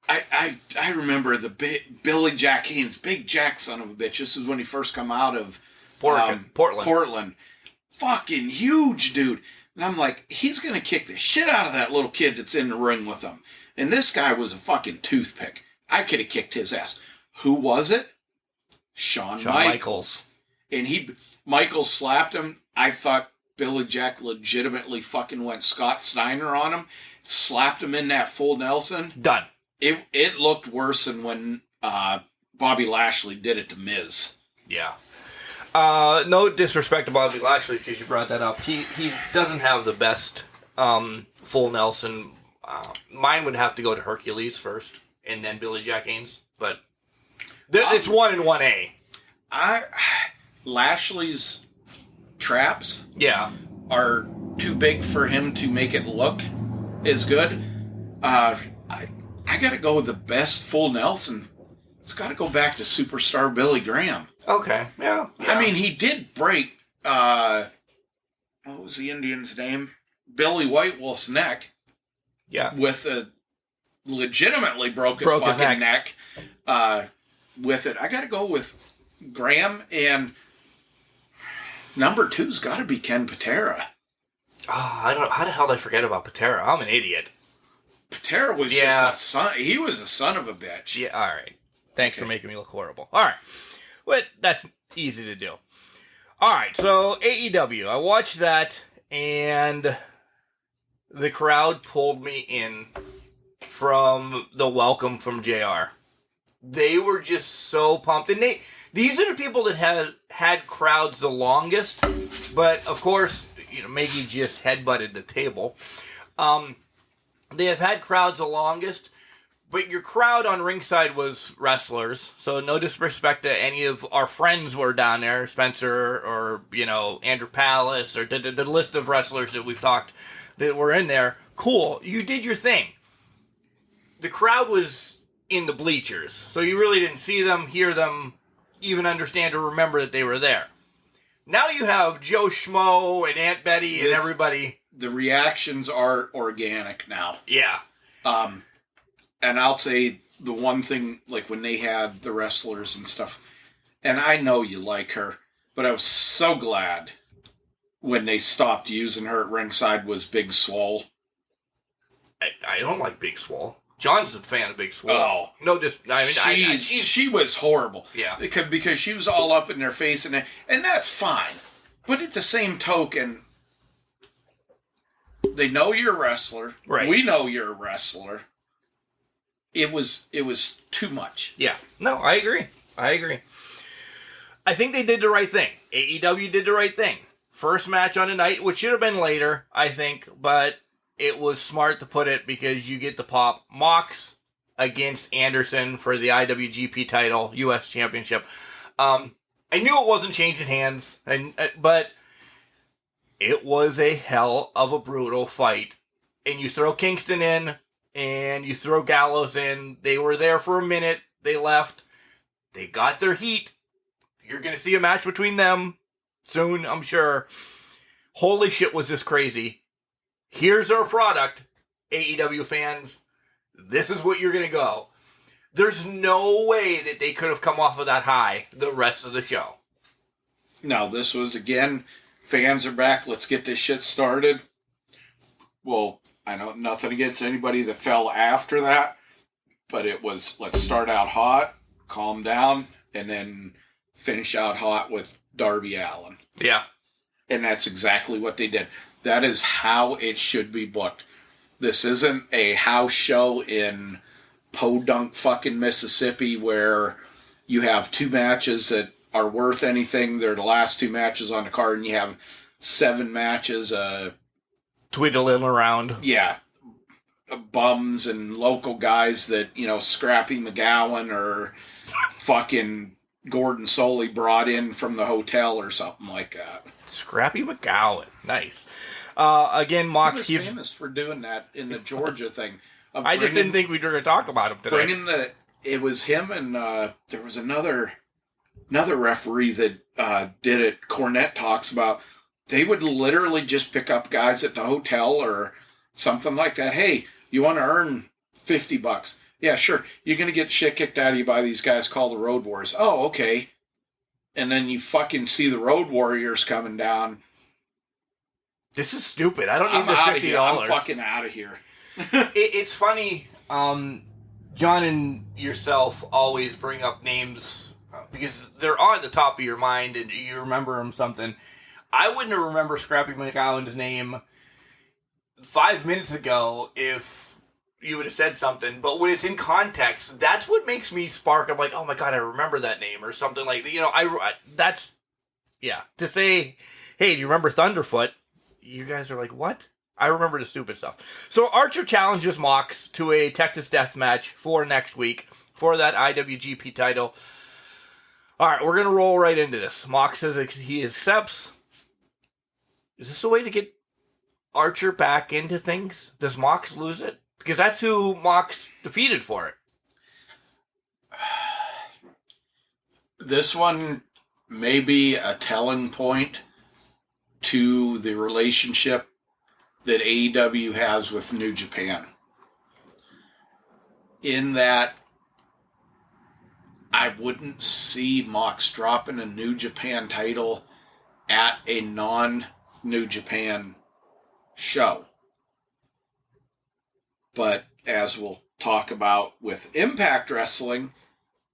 I remember the Billy Jack Haynes, Big Jack son of a bitch. This is when he first come out of Portland. Fucking huge dude. And I'm like, he's going to kick the shit out of that little kid that's in the ring with him. And this guy was a fucking toothpick. I could have kicked his ass. Who was it? Shawn Michaels. And Michaels slapped him. I thought Billy Jack legitimately fucking went Scott Steiner on him. Slapped him in that full Nelson. Done. It looked worse than when Bobby Lashley did it to Miz. Yeah. No disrespect to Bobby Lashley because you brought that up. He doesn't have the best full Nelson. Mine would have to go to Hercules first, and then Billy Jack Haynes. But it's 1 and 1A. Lashley's traps, are too big for him to make it look as good. I got to go with the best full Nelson. It's got to go back to superstar Billy Graham. Okay, yeah. I mean, he did break, what was the Indian's name? Billy White Wolf's neck. Yeah. Legitimately broke his fucking neck. With it. I got to go with Graham, and number 2's got to be Ken Patera. Oh, how the hell did I forget about Patera? I'm an idiot. Patera was just a son. He was a son of a bitch. Yeah, all right. Thanks for making me look horrible. All right. Well, that's easy to do. All right, so AEW. I watched that, and the crowd pulled me in from the welcome from JR. They were just so pumped. And these are the people that had crowds the longest. But, of course, Maggie just headbutted the table. They have had crowds the longest, but your crowd on ringside was wrestlers. So no disrespect to any of our friends who were down there, Spencer or, Andrew Palace or the list of wrestlers that we've talked that were in there. Cool. You did your thing. The crowd was in the bleachers, so you really didn't see them, hear them, even understand or remember that they were there. Now you have Joe Schmo and Aunt Betty and everybody. The reactions are organic now. Yeah. And I'll say the one thing, like when they had the wrestlers and stuff, and I know you like her, but I was so glad when they stopped using her at ringside was Big Swole. I don't like Big Swole. John's a fan of Big Swole. Oh. No, she was horrible. Yeah. Because she was all up in their face, and that's fine. But at the same token, they know you're a wrestler. Right. We know you're a wrestler. It was too much. Yeah. No, I agree. I think they did the right thing. AEW did the right thing. First match on the night, which should have been later, I think, but it was smart to put it because you get the pop. Mox against Anderson for the IWGP title, U.S. Championship. I knew it wasn't changing hands, but it was a hell of a brutal fight. And you throw Kingston in, and you throw Gallows in. They were there for a minute. They left. They got their heat. You're going to see a match between them soon, I'm sure. Holy shit, was this crazy. Here's our product, AEW fans. This is what you're going to go. There's no way that they could have come off of that high the rest of the show. No, this was, again, fans are back. Let's get this shit started. Well, I know nothing against anybody that fell after that, but it was, let's start out hot, calm down, and then finish out hot with Darby Allin. Yeah. And that's exactly what they did. That is how it should be booked. This isn't a house show in Podunk fucking Mississippi where you have 2 matches that are worth anything. They're the last 2 matches on the card, and you have 7 matches. Twiddling around. Yeah. bums and local guys that, Scrappy McGowan or fucking Gordon Soley brought in from the hotel or something like that. Scrappy McGowan. Nice. Again, Mox... He was famous for doing that in the Georgia thing. I just didn't think we were going to talk about him today. It was him and there was another referee that did it. Cornette talks about, they would literally just pick up guys at the hotel or something like that. Hey, you want to earn $50? Yeah, sure. You're going to get shit kicked out of you by these guys called the Road Warriors. Oh, okay. And then you fucking see the Road Warriors coming down. This is stupid. I don't need the $50. I'm fucking out of here. It's funny. John and yourself always bring up names because they're on the top of your mind and you remember them something. I wouldn't have remembered Scrappy McGowan's name 5 minutes ago if you would have said something. But when it's in context, that's what makes me spark. I'm like, oh my God, I remember that name or something like that. To say, hey, do you remember Thunderfoot? You guys are like, what? I remember the stupid stuff. So Archer challenges Mox to a Texas Death Match for next week for that IWGP title. All right, we're going to roll right into this. Mox says he accepts. Is this a way to get Archer back into things? Does Mox lose it? Because that's who Mox defeated for it. This one may be a telling point to the relationship that AEW has with New Japan. In that, I wouldn't see Mox dropping a New Japan title at a non-New Japan show. But as we'll talk about with Impact Wrestling,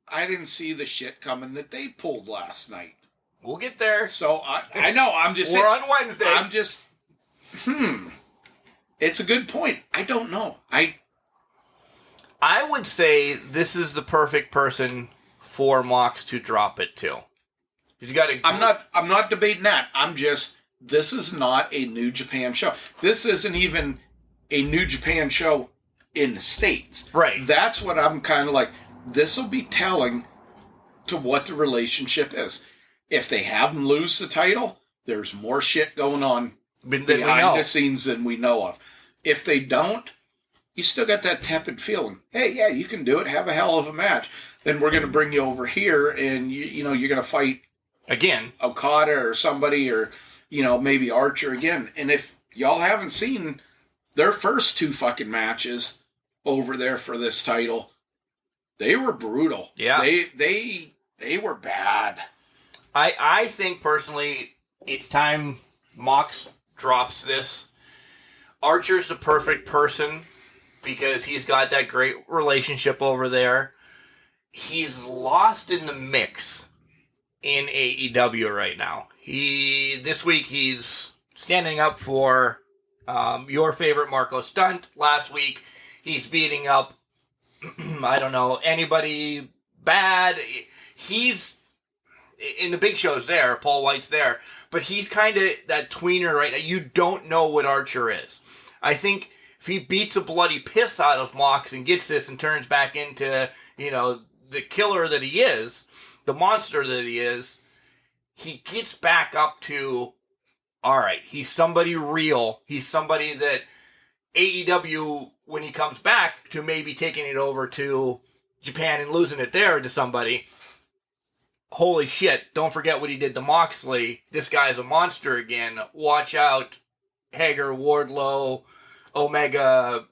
I didn't see the shit coming that they pulled last night. We'll get there. So I know, I'm just We're saying, on Wednesday. I'm just, It's a good point. I don't know. I would say this is the perfect person for Mox to drop it to. You got to. I'm not debating that. This is not a New Japan show. This isn't even a New Japan show in the States. Right. That's what I'm kind of like. This will be telling to what the relationship is. If they have him lose the title, there's more shit going on behind the scenes than we know of. If they don't, you still got that tepid feeling. Hey, yeah, you can do it. Have a hell of a match. Then we're going to bring you over here, and you're going to fight again, Okada or somebody, or maybe Archer again. And if y'all haven't seen their first two fucking matches over there for this title, they were brutal. Yeah, they were bad. I think personally, it's time Mox drops this. Archer's the perfect person because he's got that great relationship over there. He's lost in the mix in AEW right now. This week he's standing up for your favorite Marco Stunt. Last week he's beating up I don't know anybody bad. He's in the big shows there. Paul White's there, but he's kind of that tweener right now. You don't know what Archer is. I think if he beats a bloody piss out of Mox and gets this and turns back into, the killer that he is, the monster that he is, he gets back up to, all right, he's somebody real. He's somebody that AEW, when he comes back to maybe taking it over to Japan and losing it there to somebody, holy shit, don't forget what he did to Moxley. This guy's a monster again. Watch out, Hager, Wardlow, Omega,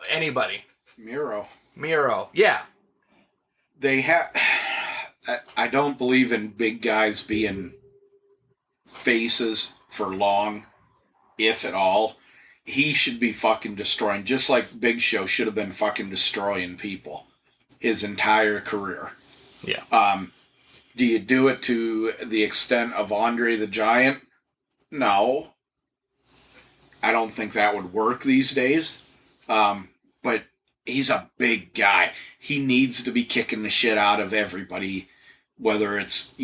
anybody. Miro. Yeah. They have. I don't believe in big guys being faces for long, if at all. He should be fucking destroying, just like Big Show should have been fucking destroying people his entire career. Yeah. Do you do it to the extent of Andre the Giant? No. I don't think that would work these days. But he's a big guy. He needs to be kicking the shit out of everybody, whether it's,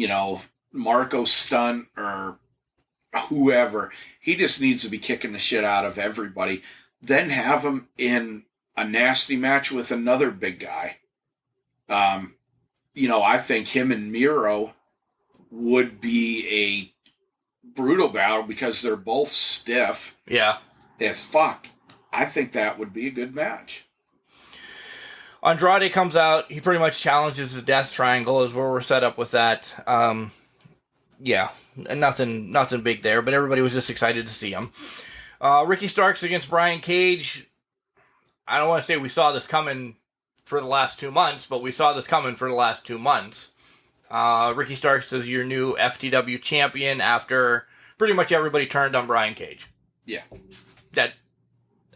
Marco Stunt or whoever. He just needs to be kicking the shit out of everybody. Then have him in a nasty match with another big guy. I think him and Miro would be a brutal battle because they're both stiff. Yeah. As fuck. I think that would be a good match. Andrade comes out. He pretty much challenges the Death Triangle is where we're set up with that. Yeah, nothing big there, but everybody was just excited to see him. Ricky Starks against Brian Cage. I don't want to say we saw this coming for the last 2 months, but we saw this coming for the last 2 months. Ricky Starks is your new FTW champion after pretty much everybody turned on Brian Cage. Yeah. That,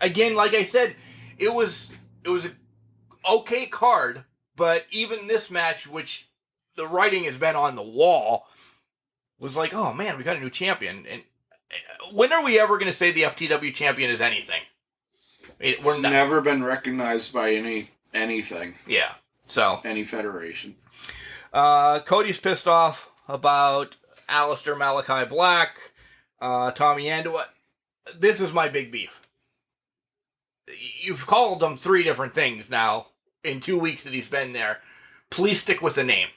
again, like I said, it was an okay card, but even this match, which the writing has been on the wall, was like, oh man, we got a new champion. And when are we ever going to say the FTW champion is anything? It's never been recognized by anything. Yeah. So any federation. Cody's pissed off about Aleister Malachi Black, Tommy Andua. This is my big beef. You've called him 3 different things now in 2 weeks that he's been there. Please stick with the name.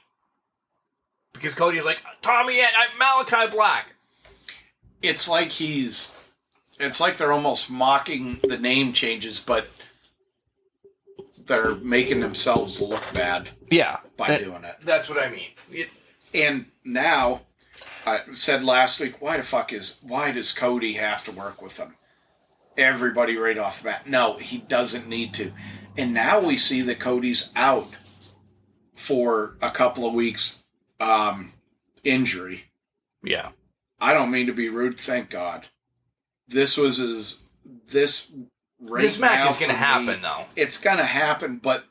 Because Cody's like, Malachi Black. It's like they're almost mocking the name changes, but they're making themselves look bad. Yeah. By doing it. That's what I mean. And now, I said last week, why does Cody have to work with them? Everybody right off the bat. No, he doesn't need to. And now we see that Cody's out for a couple of weeks. Injury. Yeah. I don't mean to be rude, thank God. This match is going to happen, though. It's going to happen, but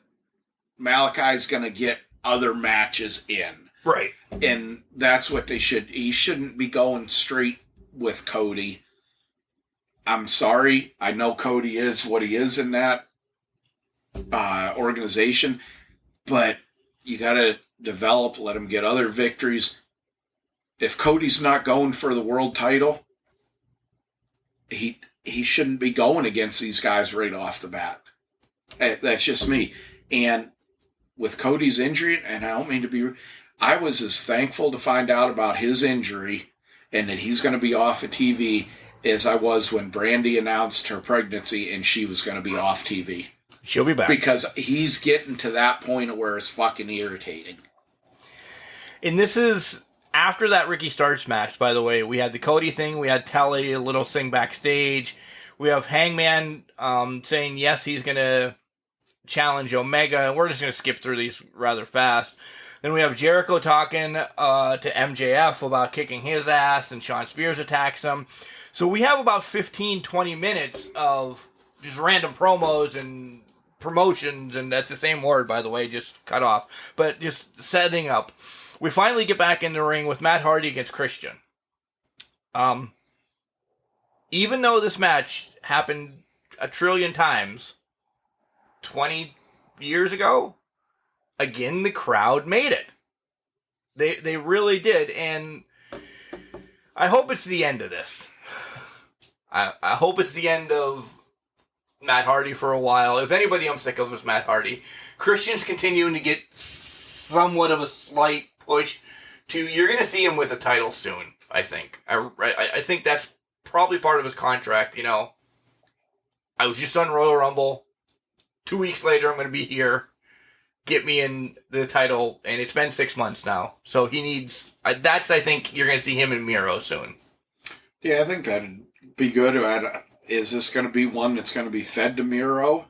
Malachi's going to get other matches in. Right. And that's what he shouldn't be going straight with Cody. I'm sorry. I know Cody is what he is in that organization, but you got to develop, let him get other victories. If Cody's not going for the world title, he shouldn't be going against these guys right off the bat. That's just me. And with Cody's injury, and I don't mean to be, I was as thankful to find out about his injury and that he's going to be off of TV as I was when Brandy announced her pregnancy and she was going to be off TV. She'll be back. Because he's getting to that point where it's fucking irritating. And this is after that Ricky Starks match, by the way. We had the Cody thing. We had Telly, a little thing backstage. We have Hangman saying, yes, he's going to challenge Omega. And we're just going to skip through these rather fast. Then we have Jericho talking to MJF about kicking his ass, and Sean Spears attacks him. So we have about 15, 20 minutes of just random promos and promotions, and that's the same word, by the way, just cut off. But just setting up. We finally get back in the ring with Matt Hardy against Christian. Even though this match happened a trillion times 20 years ago, again, the crowd made it. They really did, and I hope it's the end of this. I hope it's the end of Matt Hardy for a while. If anybody I'm sick of is Matt Hardy. Christian's continuing to get somewhat of a slight push to, you're going to see him with a title soon, I think. I think that's probably part of his contract, you know. I was just on Royal Rumble. 2 weeks later, I'm going to be here. Get me in the title, and it's been 6 months now. So he needs, I think you're going to see him and Miro soon. Yeah, I think that'd be good. Is this going to be one that's going to be fed to Miro?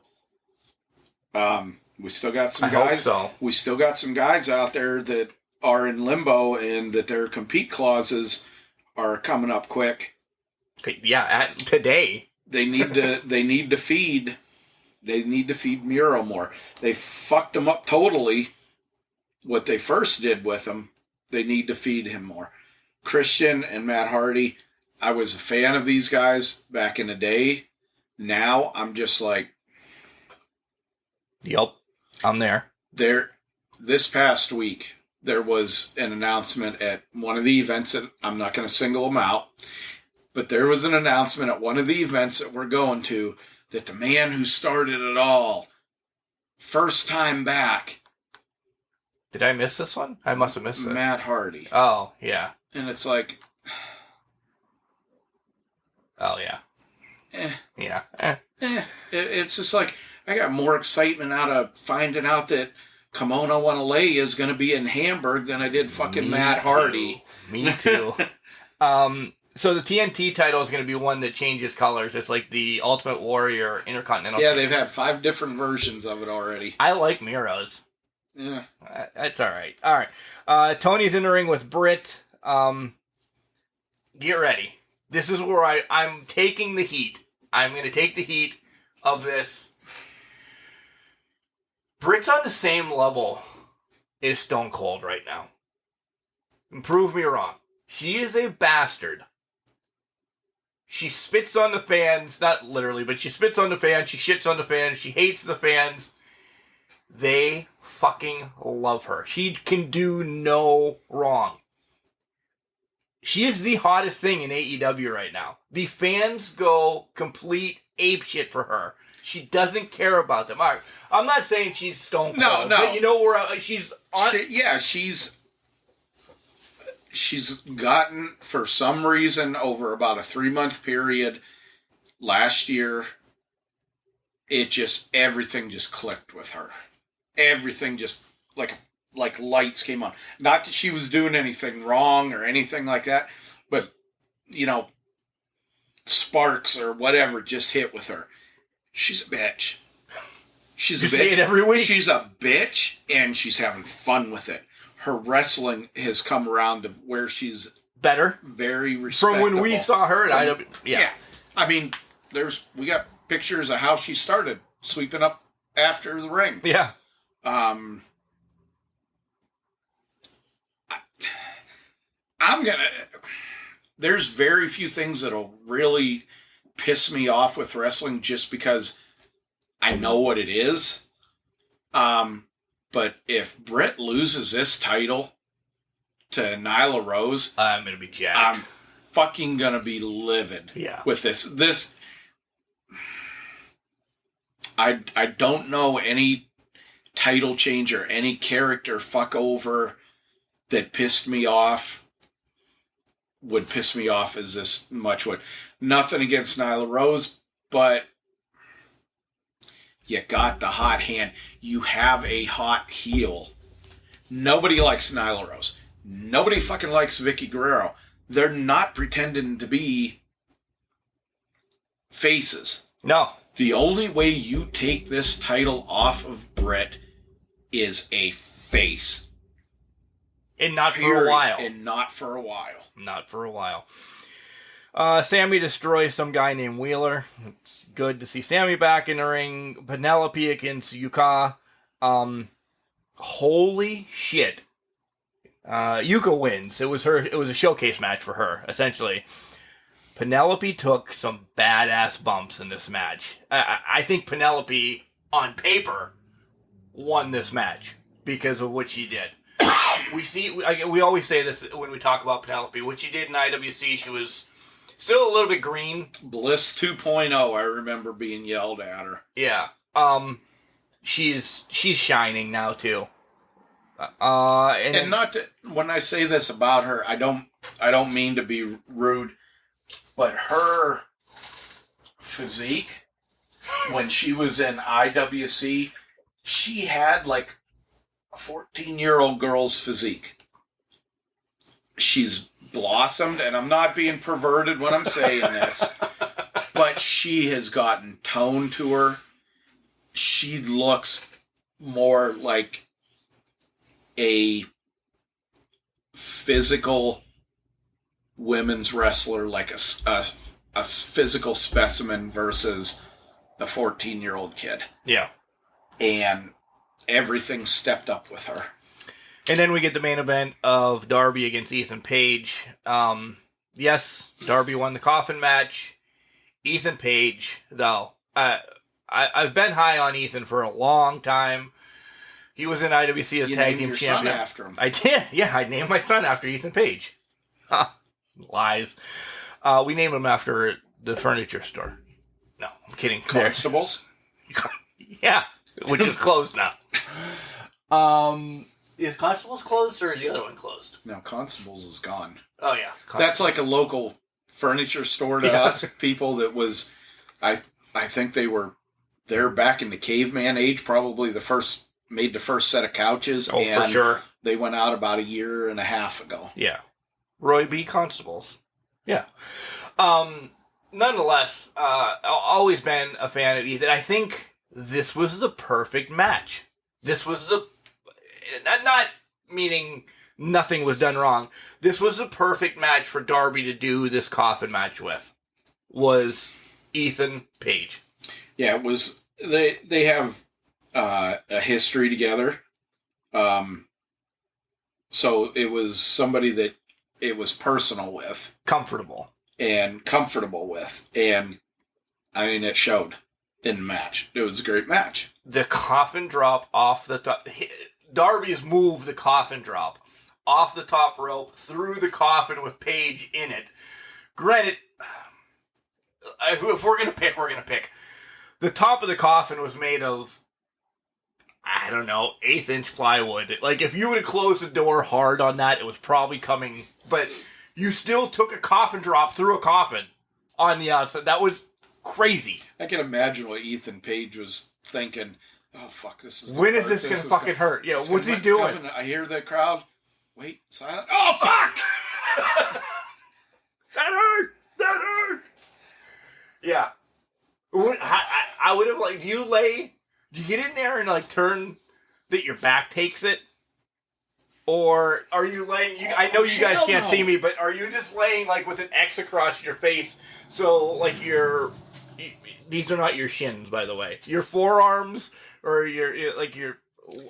We still got some guys. I hope so. We still got some guys out there that are in limbo and that their compete clauses are coming up quick. Yeah, today. They need to feed Miro more. They fucked him up totally. What they first did with him, they need to feed him more. Christian and Matt Hardy, I was a fan of these guys back in the day. Now I'm just like, yep, I'm there. This past week, there was an announcement at one of the events that I'm not going to single them out, but there was an announcement at one of the events that we're going to that the man who started it all, first time back. Did I miss this one? I must have missed this. Matt Hardy. Oh, yeah. And it's like... Oh, yeah. Yeah. It's just like, I got more excitement out of finding out that Kimono Wanalei is going to be in Hamburg than I did fucking Matt Hardy. Me too. So the TNT title is going to be one that changes colors. It's like the Ultimate Warrior Intercontinental. Yeah, they've had 5 different versions of it already. I like Miro's. Yeah. That's all right. All right. Tony's in the ring with Britt. Get ready. This is where I'm taking the heat. I'm going to take the heat of this. Britt's on the same level as Stone Cold right now. And prove me wrong. She is a bastard. She spits on the fans, not literally, but she spits on the fans, she shits on the fans, she hates the fans. They fucking love her. She can do no wrong. She is the hottest thing in AEW right now. The fans go complete apeshit for her. She doesn't care about them. All right, I'm not saying she's Stone Cold, no. but you know where she's on. She's gotten, for some reason, over about a 3-month period last year, everything just clicked with her. Everything just, like lights came on. Not that she was doing anything wrong or anything like that, but, sparks or whatever just hit with her. She's a bitch. She's a bitch. Say it every week. She's a bitch, and she's having fun with it. Her wrestling has come around to where she's better, very respectable. From when we saw her at IW. Yeah. I mean, we got pictures of how she started sweeping up after the ring. Yeah. There's very few things that'll really piss me off with wrestling just because I know what it is. But if Britt loses this title to Nyla Rose, I'm going to be jacked. I'm fucking going to be livid with this. I don't know any title change or any character fuck over that pissed me off would piss me off as this much would. Nothing against Nyla Rose, but you got the hot hand. You have a hot heel. Nobody likes Nyla Rose. Nobody fucking likes Vicky Guerrero. They're not pretending to be faces. No. The only way you take this title off of Britt is a face. And not for a while. And not for a while. Not for a while. Sammy destroys some guy named Wheeler. It's good to see Sammy back in the ring. Penelope against Yuka. Holy shit. Yuka wins. It was a showcase match for her, essentially. Penelope took some badass bumps in this match. I think Penelope, on paper, won this match because of what she did. We always say this when we talk about Penelope. What she did in IWC, she was still a little bit green. Bliss 2.0, I remember being yelled at her. Yeah. She's shining now too. And not to, when I say this about her, I don't mean to be rude, but her physique when she was in IWC, she had like a 14-year-old girl's physique. She's blossomed, and I'm not being perverted when I'm saying this, but she has gotten tone to her. She looks more like a physical women's wrestler, like a physical specimen versus a 14-year-old kid. Yeah. And everything stepped up with her. And then we get the main event of Darby against Ethan Page. Yes, Darby won the coffin match. Ethan Page, though, I've been high on Ethan for a long time. He was in IWC as tag team champion. Son after him. I did. Yeah, I named my son after Ethan Page. Lies. We named him after the furniture store. No, I'm kidding. Constables? Yeah, which is closed now. Is Constables closed or is the other one closed? No, Constables is gone. Oh, yeah. That's like a local furniture store to us. People that was, I think they were there back in the caveman age, probably made the first set of couches. Oh, and for sure. They went out about a year and a half ago. Yeah. Roy B. Constables. Yeah. Nonetheless, I've always been a fan of Ethan. I think this was the perfect match. This was not meaning nothing was done wrong. This was the perfect match for Darby to do this coffin match with. Was Ethan Page. Yeah, it was. They have a history together. So it was somebody that it was personal with. Comfortable with. And, I mean, it showed in the match. It was a great match. The coffin drop off the top. Darby's moved the coffin drop off the top rope through the coffin with Page in it. Granted, if we're going to pick, we're going to pick. The top of the coffin was made of, I don't know, 1/8-inch plywood. Like, if you would have closed the door hard on that, it was probably coming. But you still took a coffin drop through a coffin on the outside. That was crazy. I can imagine what Ethan Page was thinking. Oh, fuck, this is when is this going to fucking hurt? Yeah, what's he doing? Coming. I hear the crowd. Wait, silent. Oh, fuck! That hurt! Yeah. I would have, like, do you get in there and, like, turn that your back takes it? Or are you laying, I know you guys can't see me, but are you just laying, like, with an X across your face? So, like, these are not your shins, by the way. Your forearms, or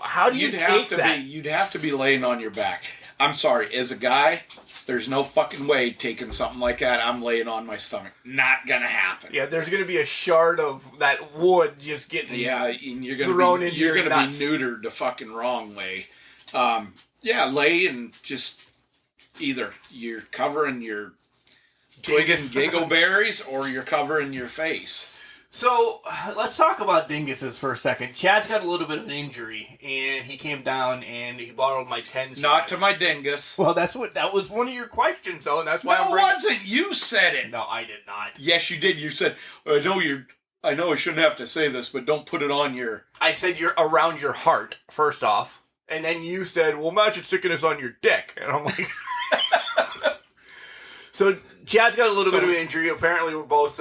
how do you take that? You'd have to be laying on your back. I'm sorry, as a guy, there's no fucking way taking something like that, I'm laying on my stomach. Not gonna happen. Yeah, there's gonna be a shard of that wood just getting and you're gonna be neutered the fucking wrong way. Lay and just either you're covering your twigging giggle berries or you're covering your face. So, let's talk about dinguses for a second. Chad's got a little bit of an injury, and he came down and he borrowed my tens. Not to my dingus. Well, that was one of your questions, though, and that's why it wasn't. You said it. No, I did not. Yes, you did. You said, I know I shouldn't have to say this, but don't put it on your... I said you're around your heart, first off, and then you said, well, imagine sticking this on your dick. And I'm like... So, Chad's got a little bit of an injury. Apparently, we're both...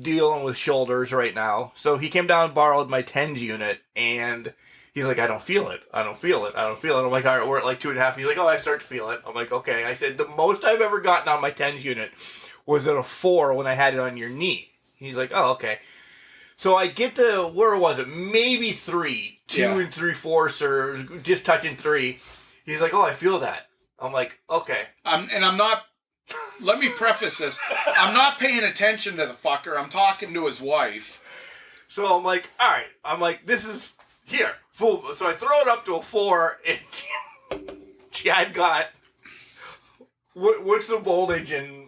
dealing with shoulders right now. So he came down and borrowed my tens unit, and he's like, I don't feel it. I'm like, all right, we're at like 2.5. He's like, oh, I start to feel it. I'm like, okay. I said, the most I've ever gotten on my tens unit was at a 4 when I had it on your knee. He's like, oh, okay. So I get to, where was it? Maybe 3. 2 and 3/4 serves, just touching 3. He's like, oh, I feel that. I'm like, okay. I'm not... Let me preface this. I'm not paying attention to the fucker. I'm talking to his wife. So I'm like, all right. I'm like, this is here. Full. So I throw it up to a 4, and Chad got what's the voltage in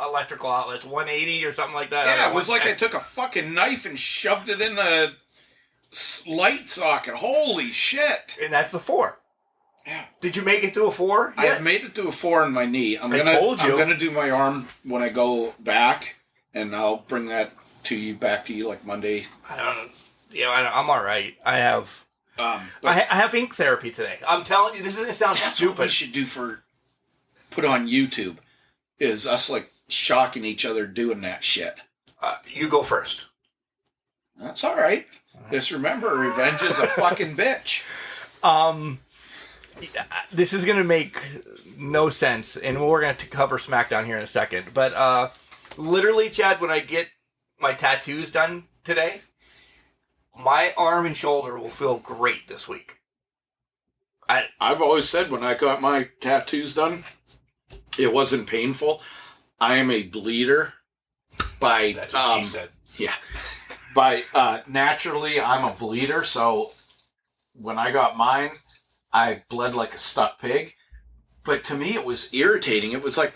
electrical outlets? 180 or something like that. Yeah, it was like I took a fucking knife and shoved it in the light socket. Holy shit! And that's the 4. Yeah. Did you make it to a 4? I have made it to a 4 in my knee. I'm gonna do my arm when I go back, and I'll bring that back to you like Monday. I'm all right. I have I have ink therapy today. I'm telling you, this is gonna sound stupid. What we should do put on YouTube is us like shocking each other doing that shit. You go first. That's all right. Just remember, revenge is a fucking bitch. This is going to make no sense, and we're going to cover SmackDown here in a second. But literally, Chad, when I get my tattoos done today, my arm and shoulder will feel great this week. I've always said when I got my tattoos done, it wasn't painful. I am a bleeder by... That's what she said. Yeah. Naturally, I'm a bleeder, so when I got mine... I bled like a stuck pig, but to me it was irritating. It was like,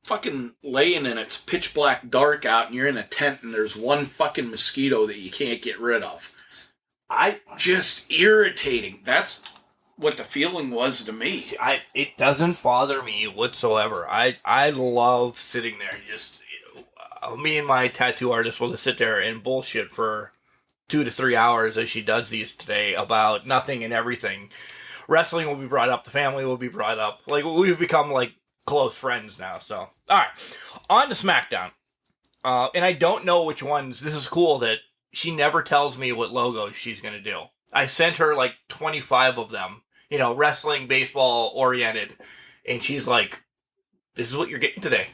fucking laying and it's pitch black dark out and you're in a tent and there's one fucking mosquito that you can't get rid of. Just irritating. That's what the feeling was to me. It doesn't bother me whatsoever. I love sitting there and just, me and my tattoo artist will just sit there and bullshit for 2 to 3 hours as she does these today about nothing and everything. Wrestling will be brought up. The family will be brought up. Like, we've become, like, close friends now, so. All right. On to SmackDown. And I don't know which ones. This is cool that she never tells me what logos she's going to do. I sent her, like, 25 of them. You know, wrestling, baseball oriented. And she's like, this is what you're getting today.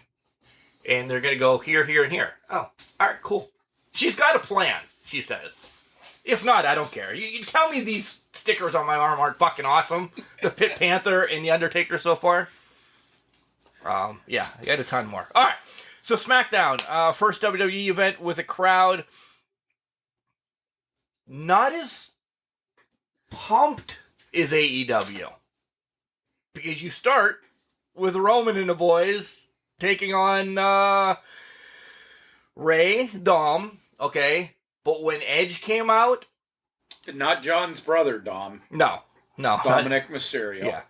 And they're going to go here, here, and here. Oh, all right, cool. She's got a plan, she says. If not, I don't care. You tell me these stickers on my arm aren't fucking awesome. The Pit Panther and the Undertaker so far. Yeah, I got a ton more. All right, so SmackDown. First WWE event with a crowd. Not as pumped as AEW. Because you start with Roman and the boys taking on Ray, Dom, okay? But when Edge came out... Not John's brother, Dom. No. Dominic Mysterio.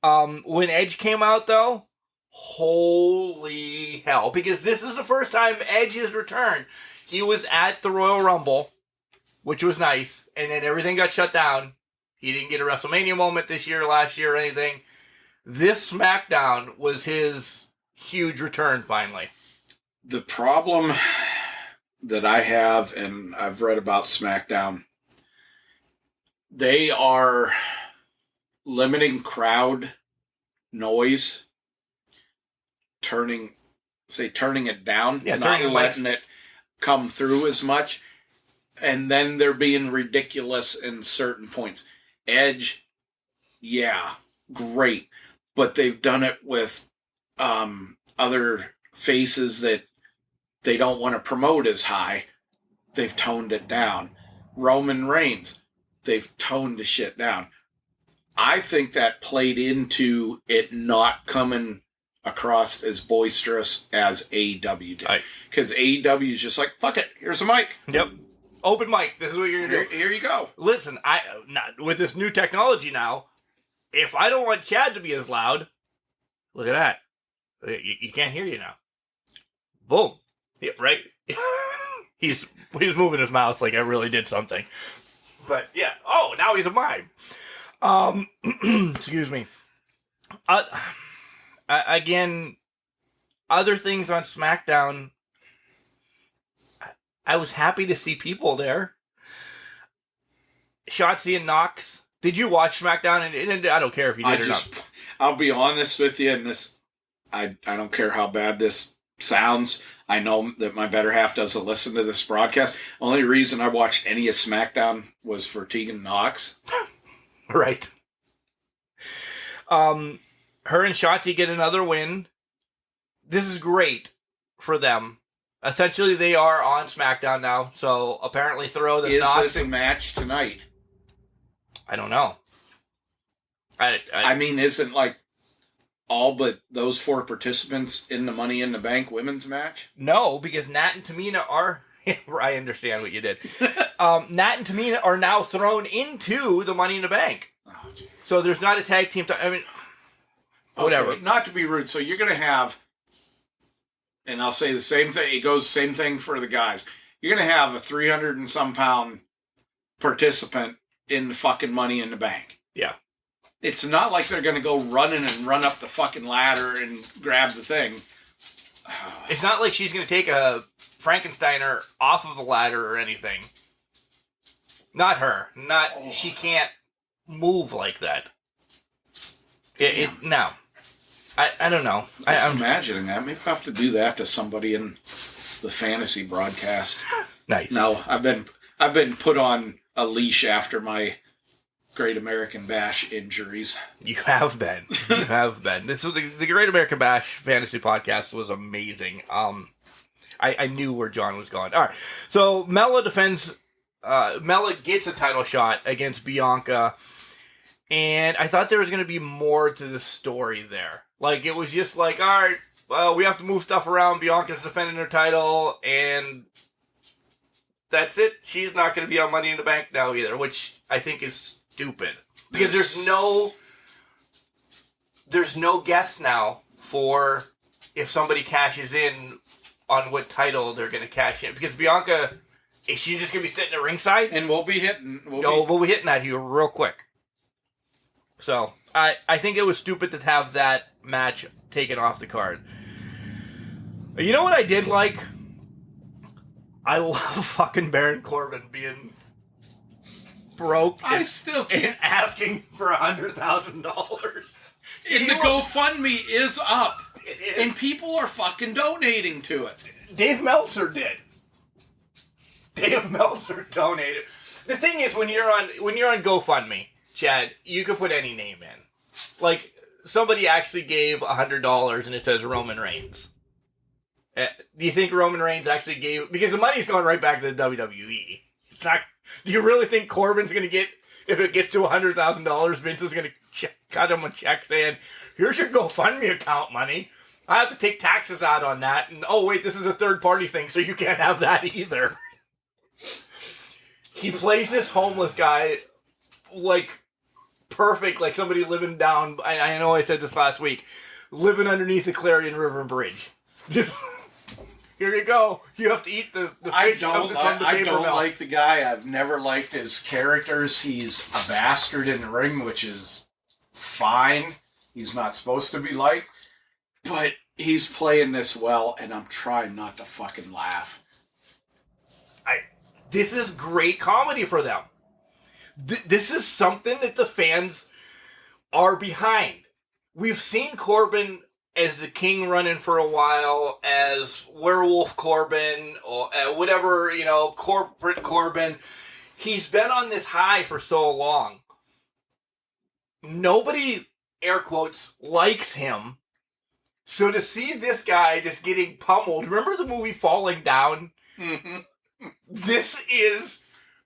Yeah. When Edge came out, though, holy hell. Because this is the first time Edge has returned. He was at the Royal Rumble, which was nice, and then everything got shut down. He didn't get a WrestleMania moment this year, last year, or anything. This SmackDown was his huge return, finally. The problem that I have, and I've read about SmackDown, they are limiting crowd noise, turning it down, not letting it come through as much, and then they're being ridiculous in certain points. Edge, yeah, great, but they've done it with other faces that they don't want to promote as high. They've toned it down. Roman Reigns, they've toned the shit down. I think that played into it not coming across as boisterous as AEW did. Because AEW is just like, fuck it, here's a mic. Yep. Open mic. This is what you're going to do. Here you go. Listen, with this new technology now, if I don't want Chad to be as loud, look at that. You can't hear you now. Boom. Yeah, right? He's moving his mouth like I really did something. But, yeah. Oh, now he's a mime. Excuse me. Again, other things on SmackDown, I was happy to see people there. Shotzi and Knox. Did you watch SmackDown? And I don't care if you did or not. I'll be honest with you, and this, I don't care how bad this sounds. I know that my better half doesn't listen to this broadcast. Only reason I watched any of SmackDown was for Tegan Knox. Right. Her and Shotzi get another win. This is great for them. Essentially, they are on SmackDown now, so apparently throw the Knox... Is this a match tonight? I don't know. I mean, isn't like all but those 4 participants in the Money in the Bank women's match? No, because Nat and Tamina are... I understand what you did. Nat and Tamina are now thrown into the Money in the Bank. Oh, geez. So there's not a tag team... I mean, whatever. Okay, not to be rude, so you're going to have... And I'll say the same thing. It goes the same thing for the guys. You're going to have a 300 and some pound participant in the fucking Money in the Bank. Yeah. It's not like they're going to go running and run up the fucking ladder and grab the thing. It's not like she's going to take a Frankensteiner off of the ladder or anything. Not her. She can't move like that. No. I don't know. I'm imagining that. Maybe I'll have to do that to somebody in the fantasy broadcast. Nice. No, I've been put on a leash after my Great American Bash injuries. You have been. You have been. This was the Great American Bash fantasy podcast was amazing. I knew where John was going. All right. So Mela defends. Mela gets a title shot against Bianca, and I thought there was going to be more to the story there. Like, it was just like, all right, well, we have to move stuff around. Bianca's defending her title, and that's it. She's not going to be on Money in the Bank now either, which I think is stupid. Because there's no guess now for if somebody cashes in on what title they're going to cash in. Because Bianca, is she just going to be sitting at ringside? And we'll be hitting. We'll be hitting that here real quick. So, I think it was stupid to have that match taken off the card. You know what I did like? I love fucking Baron Corbin being broke. I still can't. And asking for $100,000. And the GoFundMe is up. And people are fucking donating to it. Dave Meltzer did. Dave Meltzer donated. The thing is, when you're on GoFundMe, Chad, you can put any name in. Like, somebody actually gave $100 and it says Roman Reigns. Do you think Roman Reigns actually gave... Because the money's going right back to the WWE. It's not, do you really think Corbin's going to get... If it gets to $100,000, Vince is going to cut him a check saying, here's your GoFundMe account money. I have to take taxes out on that. And, oh, wait, this is a third-party thing, so you can't have that either. He plays this homeless guy like perfect, like somebody living down... I know I said this last week. Living underneath the Clarion River Bridge. Just... Here you go. You have to eat the fish. I don't like the guy. I've never liked his characters. He's a bastard in the ring, which is fine. He's not supposed to be liked. But he's playing this well, and I'm trying not to fucking laugh. This is great comedy for them. This is something that the fans are behind. We've seen Corbin as the King running for a while, as Werewolf Corbin, or whatever, corporate Corbin. He's been on this high for so long. Nobody, air quotes, likes him. So to see this guy just getting pummeled, remember the movie Falling Down? Mm-hmm. This is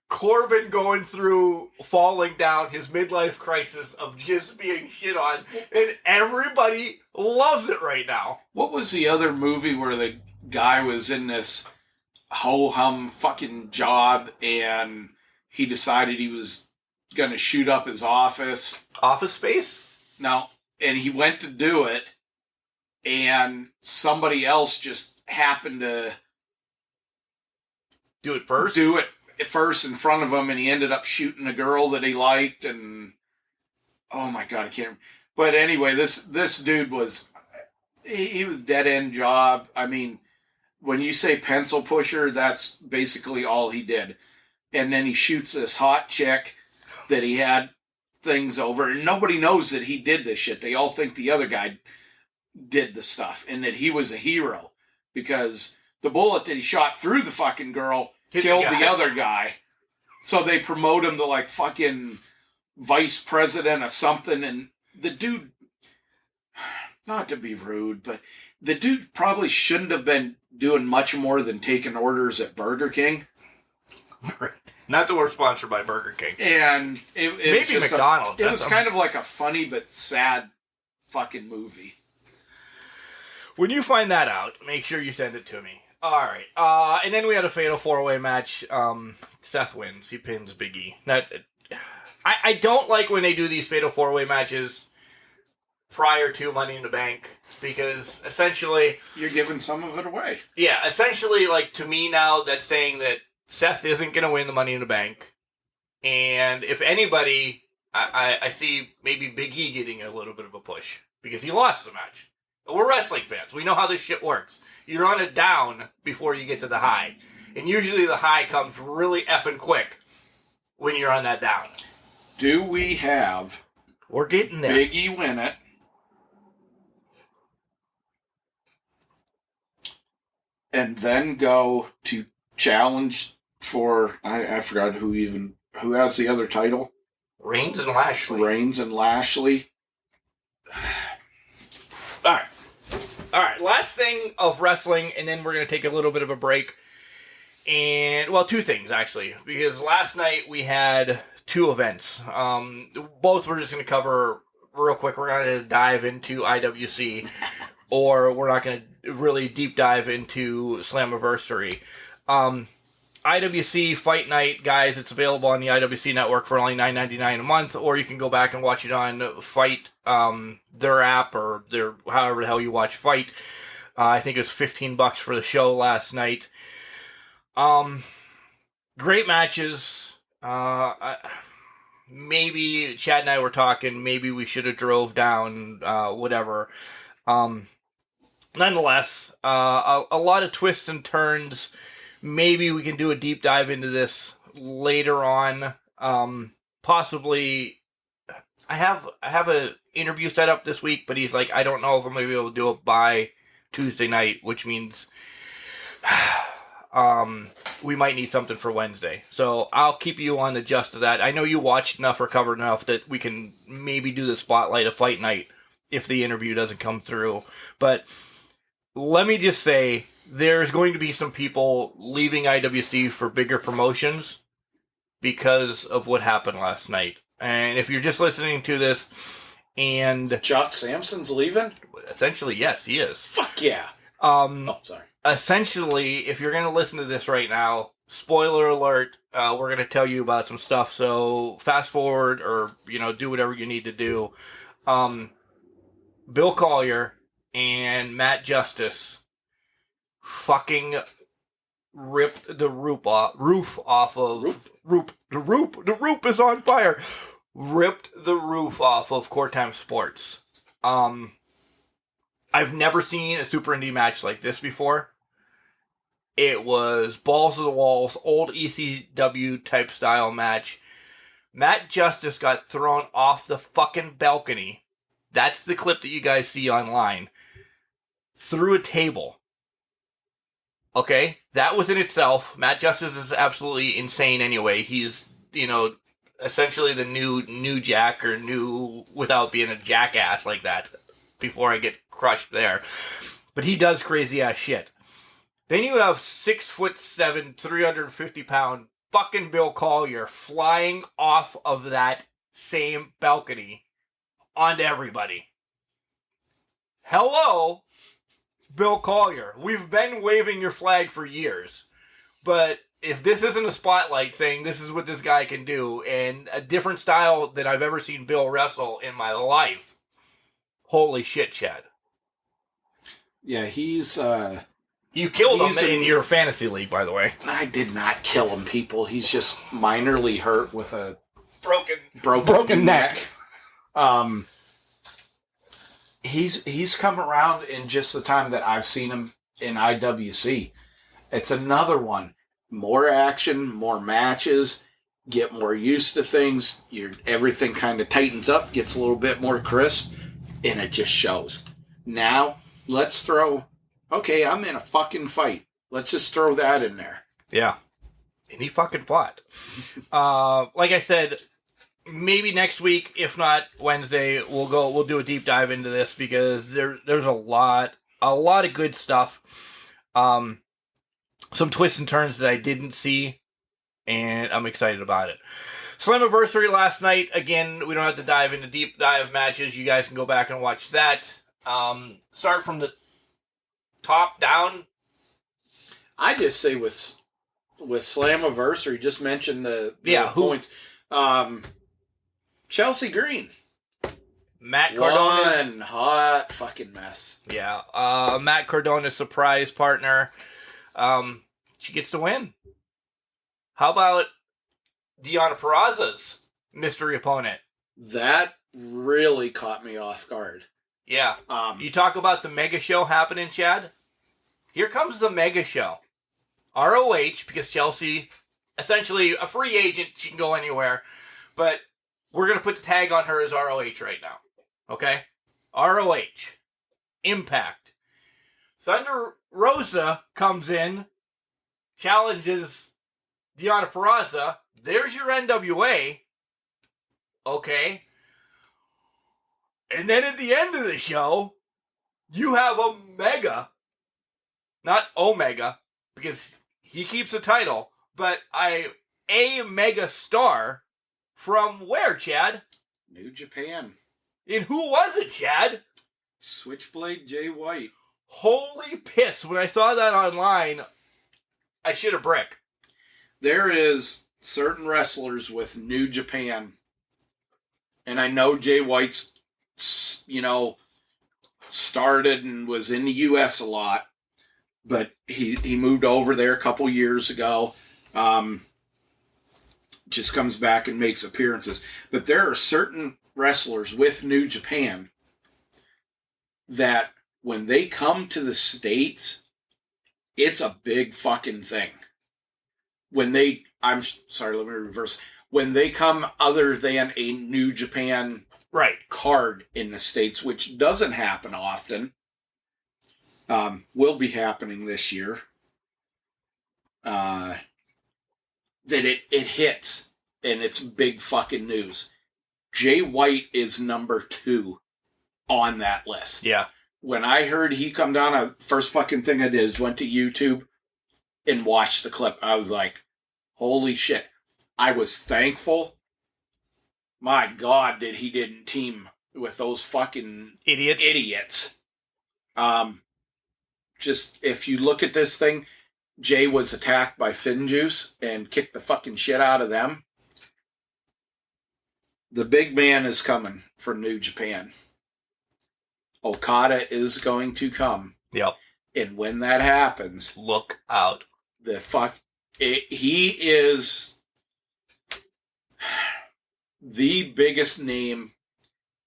Corbin going through falling down, his midlife crisis of just being shit on, and everybody loves it right now. What was the other movie where the guy was in this ho-hum fucking job and he decided he was going to shoot up his office? Office Space? No, and he went to do it, and somebody else just happened to do it first in front of him, and he ended up shooting a girl that he liked, and oh my god, I can't remember. But anyway, this dude was dead end job. I mean, when you say pencil pusher, that's basically all he did. And then he shoots this hot chick that he had things over, and nobody knows that he did this shit. They all think the other guy did the stuff and that he was a hero because the bullet that he shot through the fucking girl killed the other guy. So they promote him to like fucking vice president or something. And the dude, not to be rude, but the dude probably shouldn't have been doing much more than taking orders at Burger King. Not that we're sponsored by Burger King. And it maybe was McDonald's. It was kind of like a funny but sad fucking movie. When you find that out, make sure you send it to me. All right. And then we had a fatal 4-way match. Seth wins. He pins Big E. I don't like when they do these fatal 4-way matches prior to Money in the Bank because essentially... You're giving some of it away. Yeah, essentially, like, to me now, that's saying that Seth isn't going to win the Money in the Bank. And if anybody, I see maybe Big E getting a little bit of a push because he lost the match. We're wrestling fans. We know how this shit works. You're on a down before you get to the high. And usually the high comes really effing quick when you're on that down. Do we have... We're getting there. Big E win it. And then go to challenge for... I forgot who has the other title. Reigns and Lashley. All right, last thing of wrestling, and then we're going to take a little bit of a break. And, well, two things, actually. Because last night we had two events. Both we're just going to cover real quick. We're going to dive into IWC. or we're not going to really deep dive into Slammiversary. IWC Fight Night, guys, it's available on the IWC network for only $9.99 a month, or you can go back and watch it on Fight, their app, or their however the hell you watch Fight. I think it was $15 for the show last night. Great matches. Maybe Chad and I were talking, maybe we should have drove down, whatever. Nonetheless, a lot of twists and turns. Maybe we can do a deep dive into this later on. Possibly, I have a interview set up this week, but he's like, I don't know if I'm going to be able to do it by Tuesday night, which means we might need something for Wednesday. So I'll keep you on the gist of that. I know you watched enough or covered enough that we can maybe do the spotlight of Fight Night if the interview doesn't come through. But let me just say, there's going to be some people leaving IWC for bigger promotions because of what happened last night. And if you're just listening to this and... Chuck Sampson's leaving? Essentially, yes, he is. Fuck yeah. Sorry. Essentially, if you're going to listen to this right now, spoiler alert, we're going to tell you about some stuff. So fast forward or, do whatever you need to do. Bill Collier and Matt Justice fucking ripped the roof off of... The roof is on fire! Ripped the roof off of Core Time Sports. I've never seen a Super Indie match like this before. It was balls to the walls, old ECW type style match. Matt Justice got thrown off the fucking balcony. That's the clip that you guys see online. Through a table. Okay? That was in itself. Matt Justice is absolutely insane anyway. He's, essentially the new Jack, or new without being a jackass like that. Before I get crushed there. But he does crazy ass shit. Then you have 6'7", 350-pound fucking Bill Collier flying off of that same balcony onto everybody. Hello, Bill Collier. We've been waving your flag for years. But if this isn't a spotlight saying this is what this guy can do, and a different style than I've ever seen Bill wrestle in my life, holy shit, Chad. Yeah, he's... You killed him in your fantasy league, by the way. I did not kill him, people. He's just minorly hurt with a... Broken neck. He's come around in just the time that I've seen him in IWC. It's another one. More action, more matches, get more used to things. Everything kind of tightens up, gets a little bit more crisp, and it just shows. Now, let's throw... Okay, I'm in a fucking fight. Let's just throw that in there. Yeah. And he fucking fought. Like I said, maybe next week, if not Wednesday, we'll do a deep dive into this because there's a lot of good stuff. Some twists and turns that I didn't see, and I'm excited about it. Slammiversary last night. Again, we don't have to dive into deep dive matches. You guys can go back and watch that. Start from the top down. I just say with Slammiversary, just mention the points. Chelsea Green. Matt Cardona. One hot fucking mess. Yeah. Matt Cardona's surprise partner. She gets to win. How about Deonna Purrazzo's mystery opponent? That really caught me off guard. Yeah. You talk about the mega show happening, Chad? Here comes the mega show. ROH, because Chelsea, essentially a free agent, she can go anywhere. But we're going to put the tag on her as ROH right now. Okay? ROH. Impact. Thunder Rosa comes in, challenges Deonna Purrazzo. There's your NWA. Okay? And then at the end of the show, you have Omega, not Omega, because he keeps the title, but a mega star from where, Chad? New Japan. And who was it, Chad? Switchblade Jay White. Holy piss! When I saw that online, I shit a brick. There is certain wrestlers with New Japan, and I know Jay White's, started and was in the U.S. a lot, but he moved over there a couple years ago. Just comes back and makes appearances. But there are certain wrestlers with New Japan that when they come to the States, it's a big fucking thing. When they come other than a New Japan card in the States, which doesn't happen often, will be happening this year, that it hits, and it's big fucking news. Jay White is number 2 on that list. Yeah. When I heard he come down, first fucking thing I did is went to YouTube and watched the clip. I was like, holy shit. I was thankful. My God, that he didn't team with those fucking idiots. Just, if you look at this thing, Jay was attacked by Finjuice and kicked the fucking shit out of them. The big man is coming for New Japan. Okada is going to come. Yep. And when that happens, look out. He is the biggest name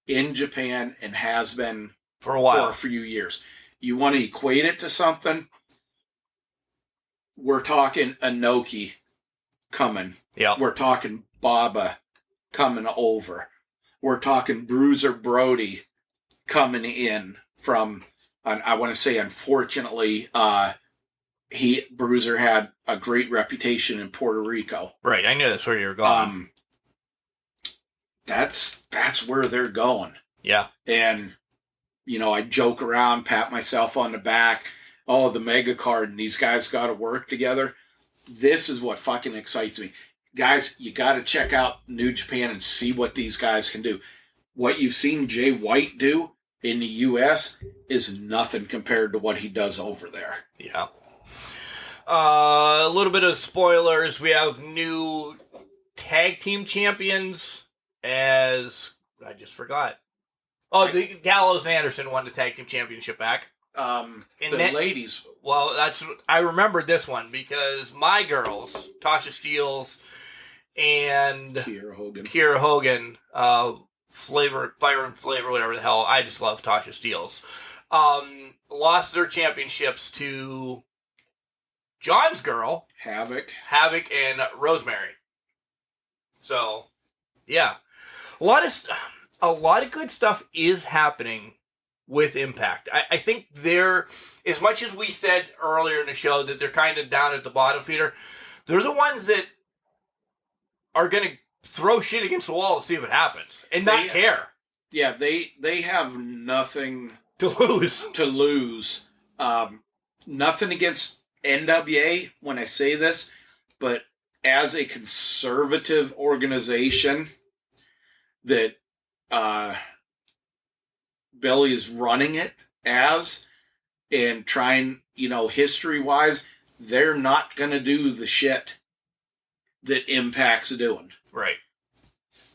in Japan and has been for a while, for a few years. You want to equate it to something? We're talking Inoki coming. Yep. We're talking Baba coming over. We're talking Bruiser Brody coming in from, I want to say, unfortunately, Bruiser had a great reputation in Puerto Rico. Right, I knew that's where you were going. That's where they're going. Yeah. And, I joke around, pat myself on the back. Oh, the mega card, and these guys got to work together. This is what fucking excites me. Guys, you got to check out New Japan and see what these guys can do. What you've seen Jay White do in the U.S. is nothing compared to what he does over there. Yeah. A little bit of spoilers. We have new tag team champions as... I just forgot. Oh, the Gallows and Anderson won the tag team championship back. Ladies. Well, I remembered this one because my girls, Tasha Steelz and Kiera Hogan, Fire and Flavor, whatever the hell. I just love Tasha Steelz. Lost their championships to John's girl, Havoc, and Rosemary. So, yeah, a lot of good stuff is happening with Impact. I think they're, as much as we said earlier in the show that they're kind of down at the bottom feeder, they're the ones that are going to throw shit against the wall to see if it happens and not care. Yeah, they have nothing to lose. Nothing against NWA when I say this, but as a conservative organization that Billy is running it as, and trying, history-wise, they're not going to do the shit that Impact's doing. Right.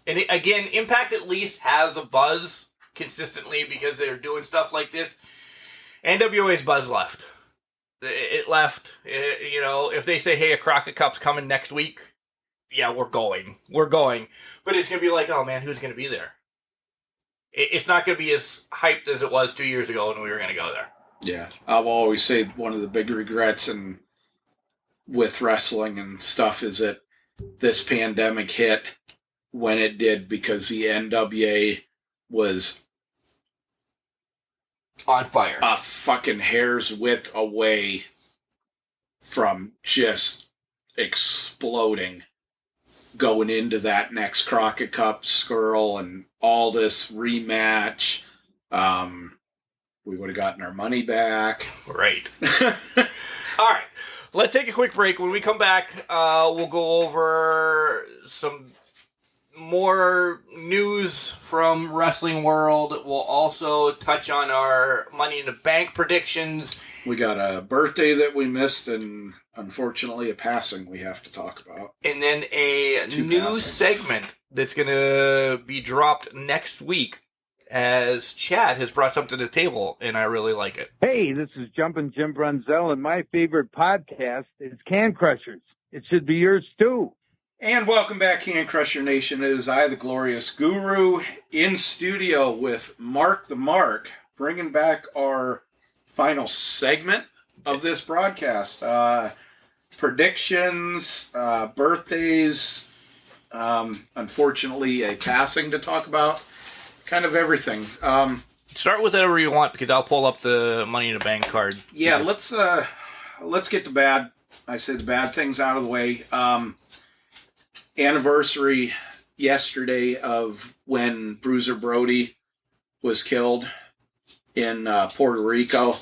And again, Impact at least has a buzz consistently because they're doing stuff like this. NWA's buzz left. It left. If they say, hey, a Crockett Cup's coming next week, yeah, we're going. But it's going to be like, oh man, who's going to be there? It's not going to be as hyped as it was 2 years ago when we were going to go there. Yeah. I'll always say one of the big regrets with wrestling and stuff is that this pandemic hit when it did, because the NWA was on fire. A fucking hair's width away from just exploding going into that next Crockett Cup skirl and all this rematch. We would have gotten our money back. Right. All right. Let's take a quick break. When we come back, we'll go over some more news from wrestling world. We'll also touch on our Money in the Bank predictions. We got a birthday that we missed, and unfortunately a passing we have to talk about. And then a new segment that's going to be dropped next week, as Chad has brought something to the table, and I really like it. Hey, this is Jumpin' Jim Brunzell, and my favorite podcast is Can Crushers. It should be yours, too. And welcome back, Can Crusher Nation. It is I, the Glorious Guru, in studio with Mark the Mark, bringing back our final segment of this broadcast. Predictions, birthdays, unfortunately a passing to talk about, kind of everything. Start with whatever you want, because I'll pull up the Money in the Bank card. Yeah, let's get the bad things out of the way. Anniversary yesterday of when Bruiser Brody was killed in Puerto Rico.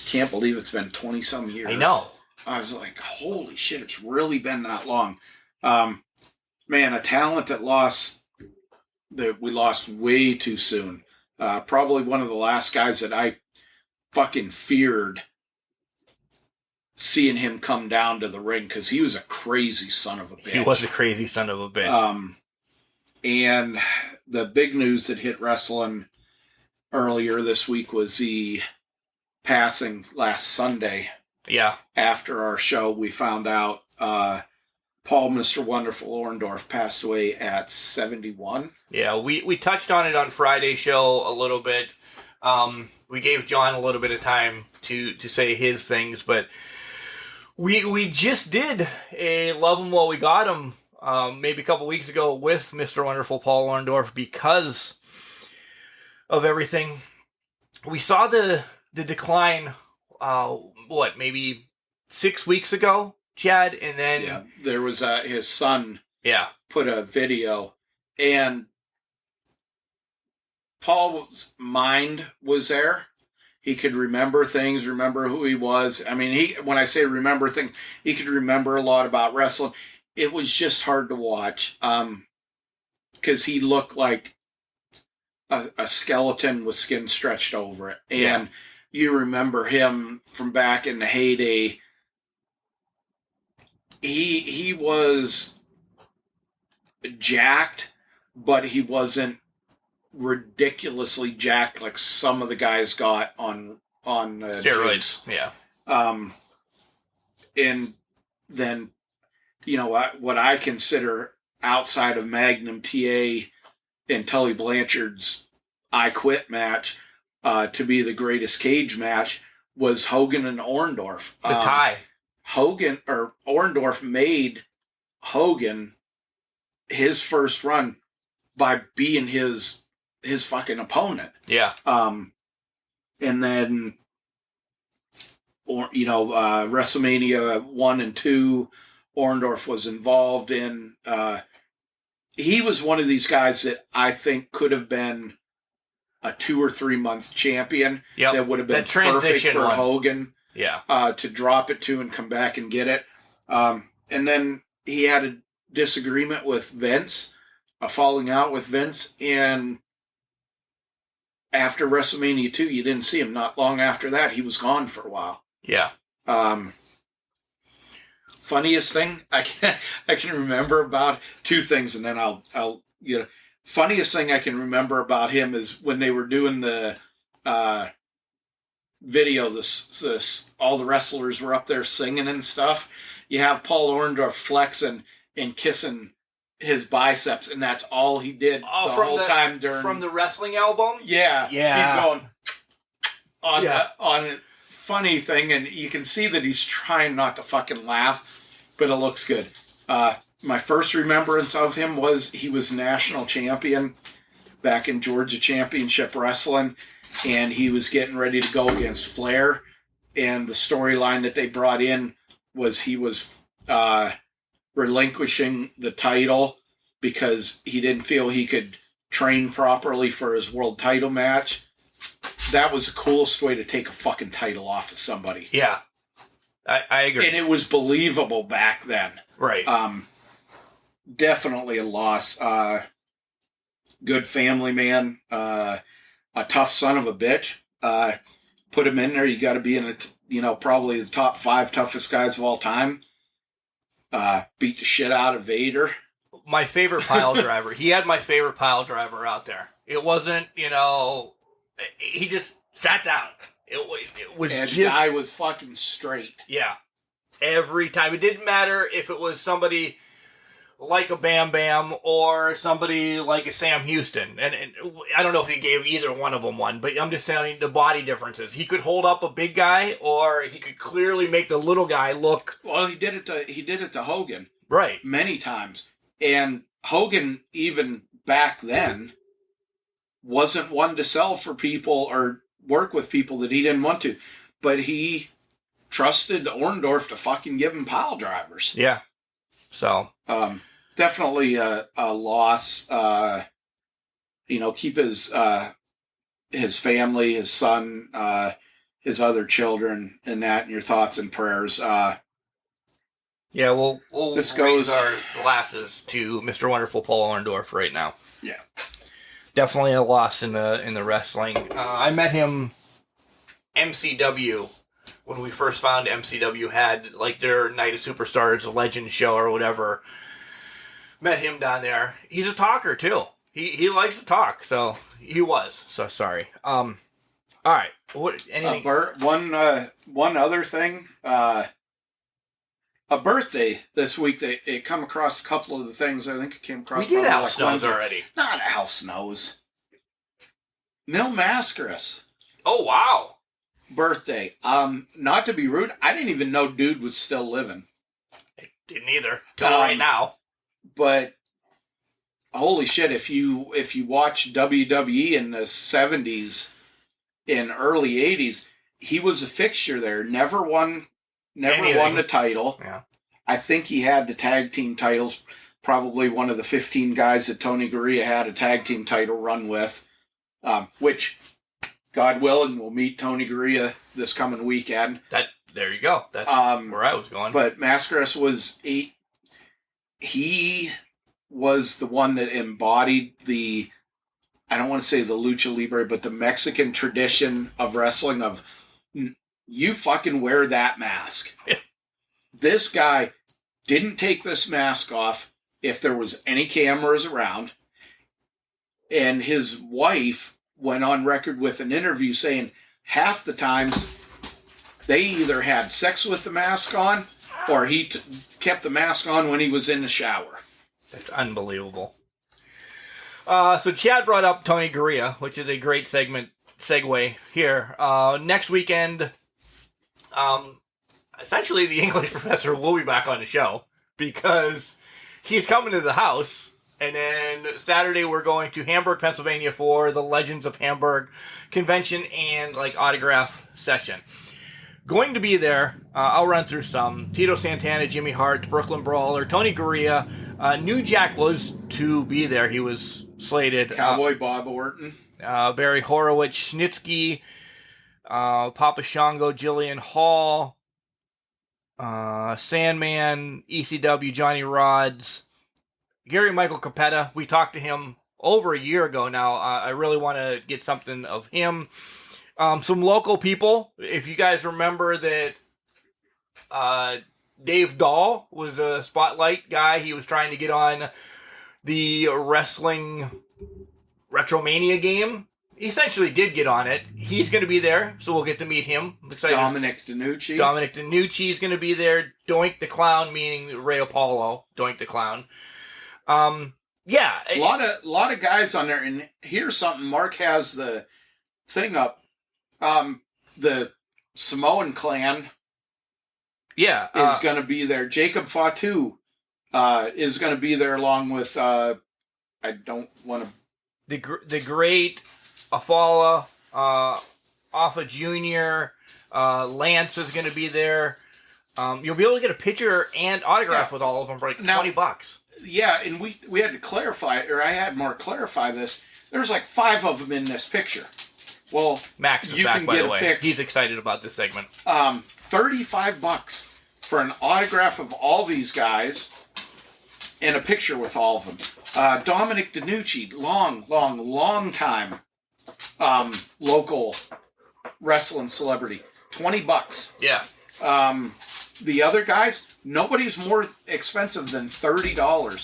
Can't believe it's been 20-some years. I know. I was like, holy shit, it's really been that long. Man, a talent that we lost way too soon. Probably one of the last guys that I fucking feared seeing him come down to the ring, because he was a crazy son of a bitch. He was a crazy son of a bitch. And the big news that hit wrestling earlier this week was the passing last Sunday. Yeah. After our show, we found out Paul Mr. Wonderful Orndorff passed away at 71. Yeah, we touched on it on Friday's show a little bit. We gave John a little bit of time to say his things, but we just did a Love Him While We Got Him maybe a couple weeks ago with Mr. Wonderful Paul Orndorff because of everything. We saw the decline, maybe 6 weeks ago, Chad, and then there was his son put a video, and Paul's mind was there. He could remember things, remember who he was. I mean, when I say remember things, he could remember a lot about wrestling. It was just hard to watch because he looked like a skeleton with skin stretched over it. And you remember him from back in the heyday. He was jacked, but he wasn't ridiculously jacked like some of the guys got on steroids. Yeah. And then, what I consider outside of Magnum TA and Tully Blanchard's I Quit match to be the greatest cage match was Hogan and Orndorff. The tie. Orndorff made Hogan his first run by being his fucking opponent. Yeah. And then, WrestleMania 1 and 2, Orndorff was involved in. He was one of these guys that I think could have been a 2 or 3 month champion. Yep. That would have been perfect for Hogan. Yeah. To drop it to and come back and get it. And then he had a disagreement with Vince, a falling out with Vince, and after WrestleMania 2, you didn't see him. Not long after that, he was gone for a while. Yeah. Funniest thing I can remember about two things, and then I'll funniest thing I can remember about him is when they were doing the video. This all the wrestlers were up there singing and stuff. You have Paul Orndorff flexing and kissing his biceps, and that's all he did the whole time during from the wrestling album. Yeah. He's going on a funny thing, and you can see that he's trying not to fucking laugh, but it looks good. My first remembrance of him was he was national champion back in Georgia Championship Wrestling, and he was getting ready to go against Flair, and the storyline that they brought in was he was relinquishing the title because he didn't feel he could train properly for his world title match. That was the coolest way to take a fucking title off of somebody. Yeah. I agree. And it was believable back then. Right. definitely a loss. Good family man, a tough son of a bitch. Put him in there. You got to be in probably the top 5 toughest guys of all time. Beat the shit out of Vader. My favorite pile driver. He had my favorite pile driver out there. It wasn't, he just sat down. It was and just... the guy was fucking straight. Yeah. Every time. It didn't matter if it was somebody like a Bam Bam or somebody like a Sam Houston. And I don't know if he gave either one of them one, but I'm just saying the body differences. He could hold up a big guy, or he could clearly make the little guy look... Well, he did it to Hogan. Right. Many times. And Hogan, even back then, wasn't one to sell for people or work with people that he didn't want to. But he trusted Orndorff to fucking give him pile drivers. Yeah. So. Definitely a loss. Keep his family, his son, his other children, and that in your thoughts and prayers. Yeah, we'll this raise our glasses to Mr. Wonderful Paul Orndorff right now. Yeah, definitely a loss in the wrestling. I met him MCW when we first found MCW had like their Night of Superstars, a Legend show or whatever. Met him down there. He's a talker too. He likes to talk, so he was. So sorry. All right. What? Anything? One other thing. A birthday this week. It come across a couple of the things. I think it came across. We did Al Snow's already. Not Al Snow's. Mil Mascaras. Oh wow. Birthday. Not to be rude, I didn't even know dude was still living. I didn't either till right now. But holy shit, if you watch WWE in the 70s and early 80s, he was a fixture there. Never won the title. Yeah. I think he had the tag team titles. Probably one of the 15 guys that Tony Gurria had a tag team title run with, which, God willing, we'll meet Tony Gurria this coming weekend. There you go. That's where I was going. But Mascaras was he was the one that embodied the, I don't want to say the lucha libre, but the Mexican tradition of wrestling of you fucking wear that mask. Yeah. This guy didn't take this mask off if there was any cameras around. And his wife went on record with an interview saying half the times they either had sex with the mask on or he kept the mask on when he was in the shower. That's unbelievable. So Chad brought up Tony Gurria, which is a great segue here. Next weekend, essentially the English professor will be back on the show because he's coming to the house. And then Saturday we're going to Hamburg, Pennsylvania for the Legends of Hamburg convention and autograph session. Going to be there, I'll run through some. Tito Santana, Jimmy Hart, Brooklyn Brawler, Tony Gurria. New Jack was to be there. He was slated. Cowboy Bob Orton. Barry Horowitz, Snitsky, Papa Shango, Jillian Hall, Sandman, ECW, Johnny Rods, Gary Michael Capetta. We talked to him over a year ago now. I really want to get something of him. Some local people. If you guys remember that Dave Dahl was a Spotlight guy. He was trying to get on the wrestling Retromania game. He essentially did get on it. He's going to be there, so we'll get to meet him. I'm excited. Dominic DiNucci. Dominic DiNucci is going to be there. Doink the Clown, meaning Ray Apollo. Doink the Clown. Yeah. A lot of guys on there. And here's something. Mark has the thing up. The Samoan clan is going to be there. Jacob Fatu is going to be there along with I don't want to... The great Afala, Alpha Jr., Lance is going to be there. You'll be able to get a picture and autograph with all of them for $20. Yeah, and we had to clarify, or I had Mark clarify this. There's 5 of them in this picture. Well, Max is back, by the way. He's excited about this segment. $35 for an autograph of all these guys. and a picture with all of them. Dominic DiNucci, long time local wrestling celebrity, $20. Yeah. The other guys, nobody's more expensive than $30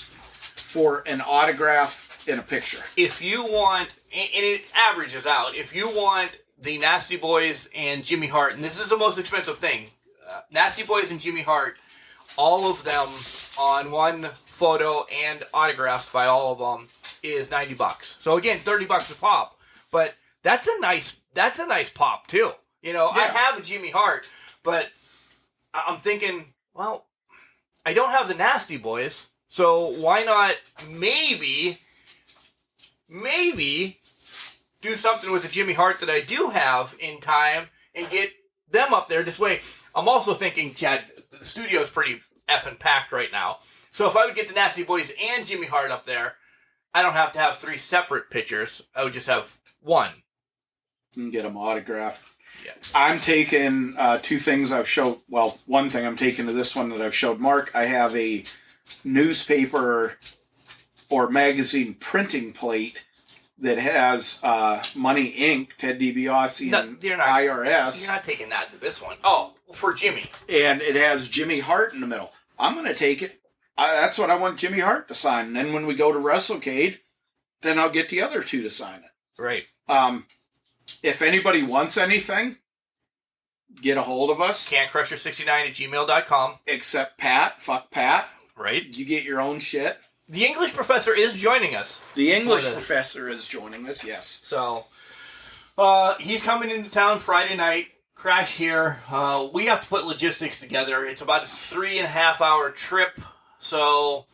for an autograph and a picture. If you want, and it averages out, if you want the Nasty Boys and Jimmy Hart, and this is the most expensive thing, Nasty Boys and Jimmy Hart, all of them on one photo and autographs by all of them is $90. So again, $30 a pop, but that's a nice pop too. You know, yeah. I have a Jimmy Hart, but I'm thinking, well, I don't have the Nasty Boys, so why not maybe do something with the Jimmy Hart that I do have in time and get them up there this way. I'm also thinking, Chad, the studio's pretty effing packed right now. So if I would get the Nasty Boys and Jimmy Hart up there, I don't have to have 3 separate pictures. I would just have one. You can get them autographed. Yeah. I'm taking 2 things I've showed. Well, one thing I'm taking to this one that I've showed Mark. I have a newspaper or magazine printing plate that has Money Inc., Ted DiBiase, and IRS. You're not taking that to this one. Oh, for Jimmy. And it has Jimmy Hart in the middle. I'm going to take it. That's what I want Jimmy Hart to sign. And then when we go to WrestleCade, then I'll get the other 2 to sign it. Right. If anybody wants anything, get a hold of us. CanCrusher69@gmail.com. Except Pat. Fuck Pat. Right. You get your own shit. The English professor is joining us. The English professor is joining us, yes. So, he's coming into town Friday night. Crash here. We have to put logistics together. It's about a 3.5-hour trip. So,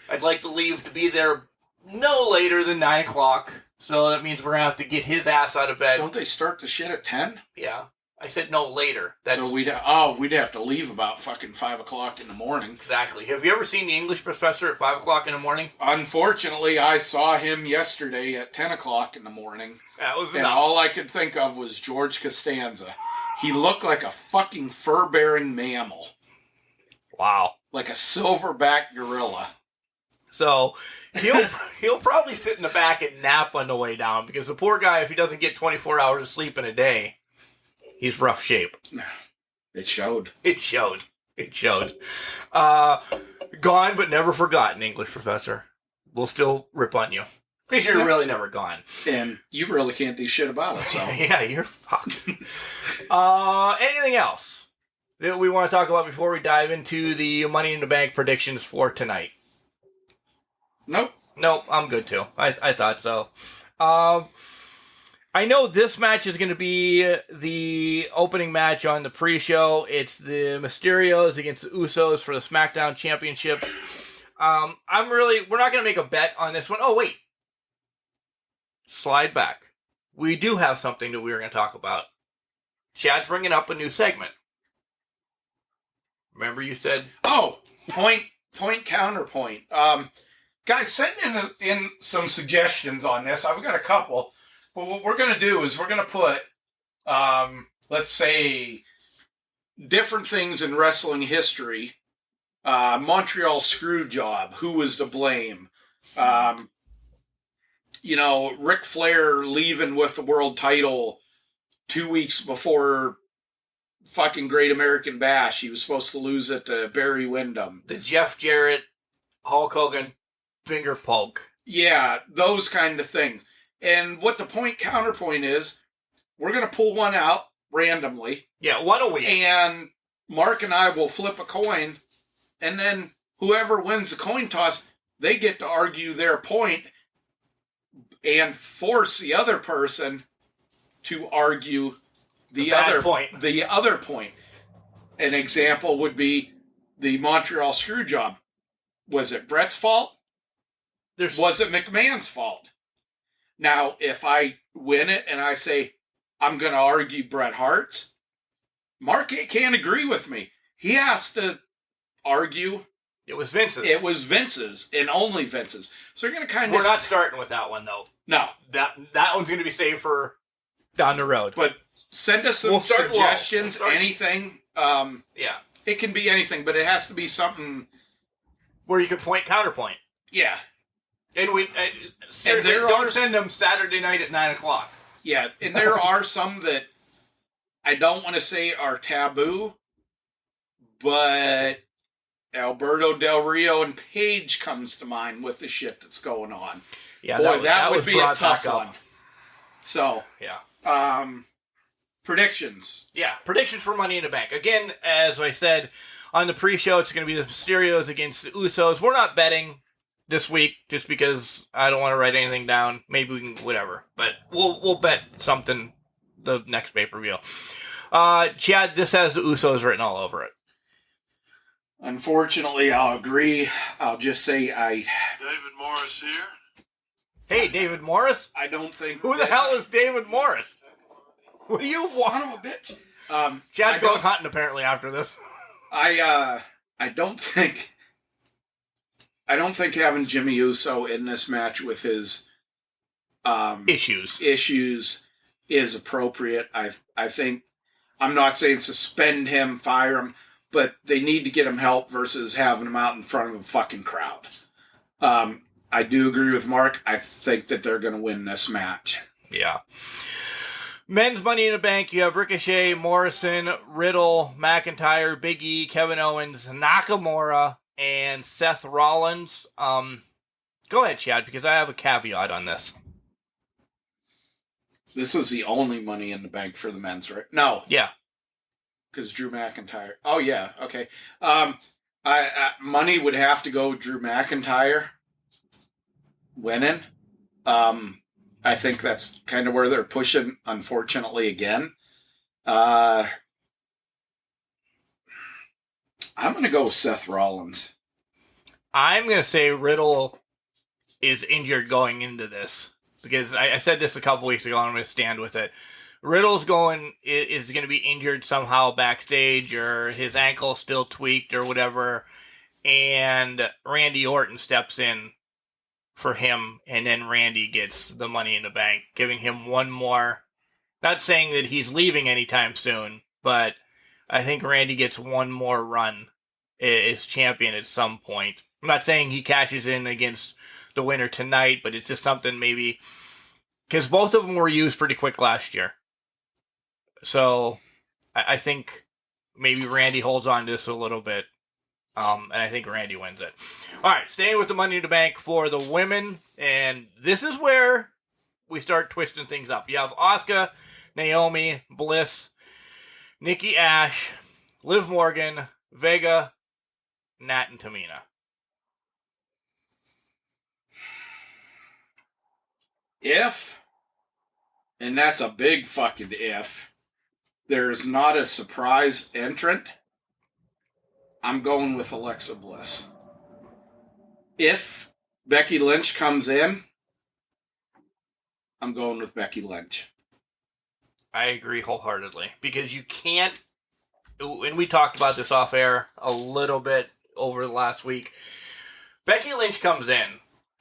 I'd like to leave to be there no later than 9 o'clock. So that means we're going to have to get his ass out of bed. Don't they start the shit at 10? Yeah. I said no later. So we'd have to leave about fucking 5 o'clock in the morning. Exactly. Have you ever seen the English professor at 5 o'clock in the morning? Unfortunately, I saw him yesterday at 10 o'clock in the morning. That was and all I could think of was George Costanza. He looked like a fucking fur-bearing mammal. Wow. Like a silverback gorilla. So he'll probably sit in the back and nap on the way down because the poor guy, if he doesn't get 24 hours of sleep in a day, he's rough shape. It showed. It showed. Gone but never forgotten, English professor. We'll still rip on you because you're really never gone. And you really can't do shit about it, so. Yeah, you're fucked. Anything else that we want to talk about before we dive into the Money in the Bank predictions for tonight? Nope, I'm good too. I thought so. I know this match is going to be the opening match on the pre-show. It's the Mysterios against the Usos for the SmackDown Championships. We're not going to make a bet on this one. Oh, wait. Slide back. We do have something that we were going to talk about. Chad's bringing up a new segment. Remember you said... Oh, point, counterpoint. Guys, send in some suggestions on this. I've got a couple. But what we're going to do is we're going to put, let's say, different things in wrestling history. Montreal Screwjob, who was to blame? Ric Flair leaving with the world title 2 weeks before fucking Great American Bash. He was supposed to lose it to Barry Windham. The Jeff Jarrett, Hulk Hogan finger poke. Yeah, those kind of things. And what the counterpoint is, we're going to pull one out randomly. Yeah, one a week. And Mark and I will flip a coin, and then whoever wins the coin toss, they get to argue their point and force the other person to argue the other point. An example would be the Montreal Screwjob. Was it Brett's fault? Was it McMahon's fault? Now, if I win it and I say, I'm going to argue Bret Hart's, Mark can't agree with me. He has to argue. It was Vince's. It was Vince's and only Vince's. So you're going to kind of... We're not starting with that one, though. No. That one's going to be saved for down the road. But send us some suggestions, anything. Yeah. It can be anything, but it has to be something where you can point counterpoint. Yeah. And seriously, don't send them Saturday night at 9 o'clock. Yeah, and there are some that I don't want to say are taboo, but Alberto Del Rio and Paige comes to mind with the shit that's going on. Yeah, boy, that would be a tough one. So, yeah. Predictions. Yeah, predictions for Money in the Bank. Again, as I said on the pre-show, it's going to be the Mysterios against the Usos. We're not betting this week just because I don't want to write anything down. Maybe we can, whatever. But we'll bet something the next pay-per-view. Chad, this has the Usos written all over it. Unfortunately, I'll agree. I'll just say David Morris here. Hey, David Morris? I don't think... Who the hell is David Morris? What do you want? Son of a bitch. Chad's going hunting apparently after this. I don't think having Jimmy Uso in this match with his issues is appropriate. I think, I'm not saying suspend him, fire him, but they need to get him help versus having him out in front of a fucking crowd. I do agree with Mark. I think that they're going to win this match. Yeah. Men's Money in the Bank, you have Ricochet, Morrison, Riddle, McIntyre, Big E, Kevin Owens, Nakamura, and Seth Rollins. Go ahead, Chad, because I have a caveat on this. This is the only Money in the Bank for the men's, right? No. Yeah. Because Drew McIntyre. Oh, yeah. Okay. Money would have to go with Drew McIntyre winning. I think that's kind of where they're pushing, unfortunately, again. I'm going to go with Seth Rollins. I'm going to say Riddle is injured going into this. Because I said this a couple weeks ago, and I'm going to stand with it. Riddle's is going to be injured somehow backstage, or his ankle still tweaked, or whatever. And Randy Orton steps in for him, and then Randy gets the Money in the Bank, giving him one more. Not saying that he's leaving anytime soon, but I think Randy gets one more run as champion at some point. I'm not saying he cashes in against the winner tonight, but it's just something maybe, because both of them were used pretty quick last year. So I think maybe Randy holds on to this a little bit. And I think Randy wins it. All right, staying with the Money in the Bank for the women. And this is where we start twisting things up. You have Asuka, Naomi, Bliss, Nikki Ash, Liv Morgan, Vega, Nat, and Tamina. If, and that's a big fucking if, there's not a surprise entrant, I'm going with Alexa Bliss. If Becky Lynch comes in, I'm going with Becky Lynch. I agree wholeheartedly. Because you can't, and we talked about this off air a little bit over the last week. Becky Lynch comes in,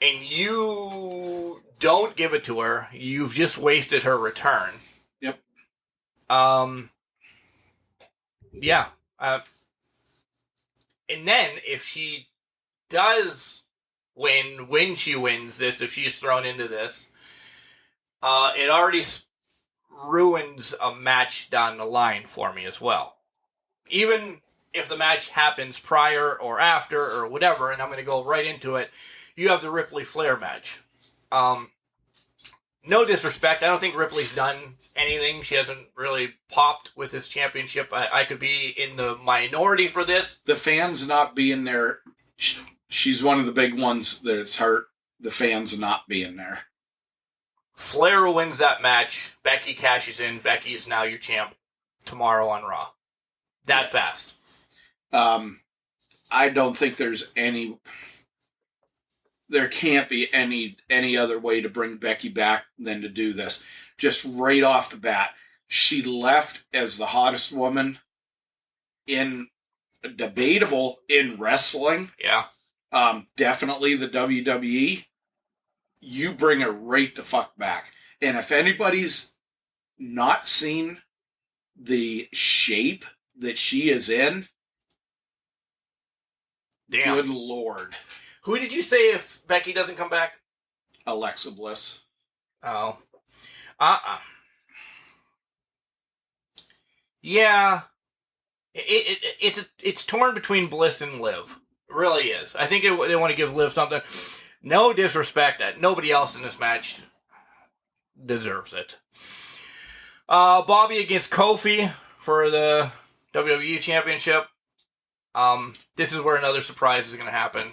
and you don't give it to her. You've just wasted her return. Yep. Yeah. And then, if she does win, when she wins this, if she's thrown into this, it already ruins a match down the line for me as well. Even if the match happens prior or after or whatever, and I'm going to go right into it, you have the Ripley Flair match. No disrespect, I don't think Ripley's done anything. She hasn't really popped with this championship. I could be in the minority for this. The fans not being there, she's one of the big ones that's hurt the fans not being there. Flair wins that match. Becky cashes in. Becky is now your champ tomorrow on Raw. That fast. I don't think there's any... There can't be any other way to bring Becky back than to do this. Just right off the bat, she left as the hottest woman debatable in wrestling. Yeah. Definitely the WWE. You bring her right the fuck back. And if anybody's not seen the shape that she is in, Damn. Good Lord. Who did you say if Becky doesn't come back? Alexa Bliss. Oh. Yeah. It's torn between Bliss and Liv. It really is. I think they want to give Liv something. No disrespect that nobody else in this match deserves it. Bobby against Kofi for the WWE Championship. This is where another surprise is going to happen.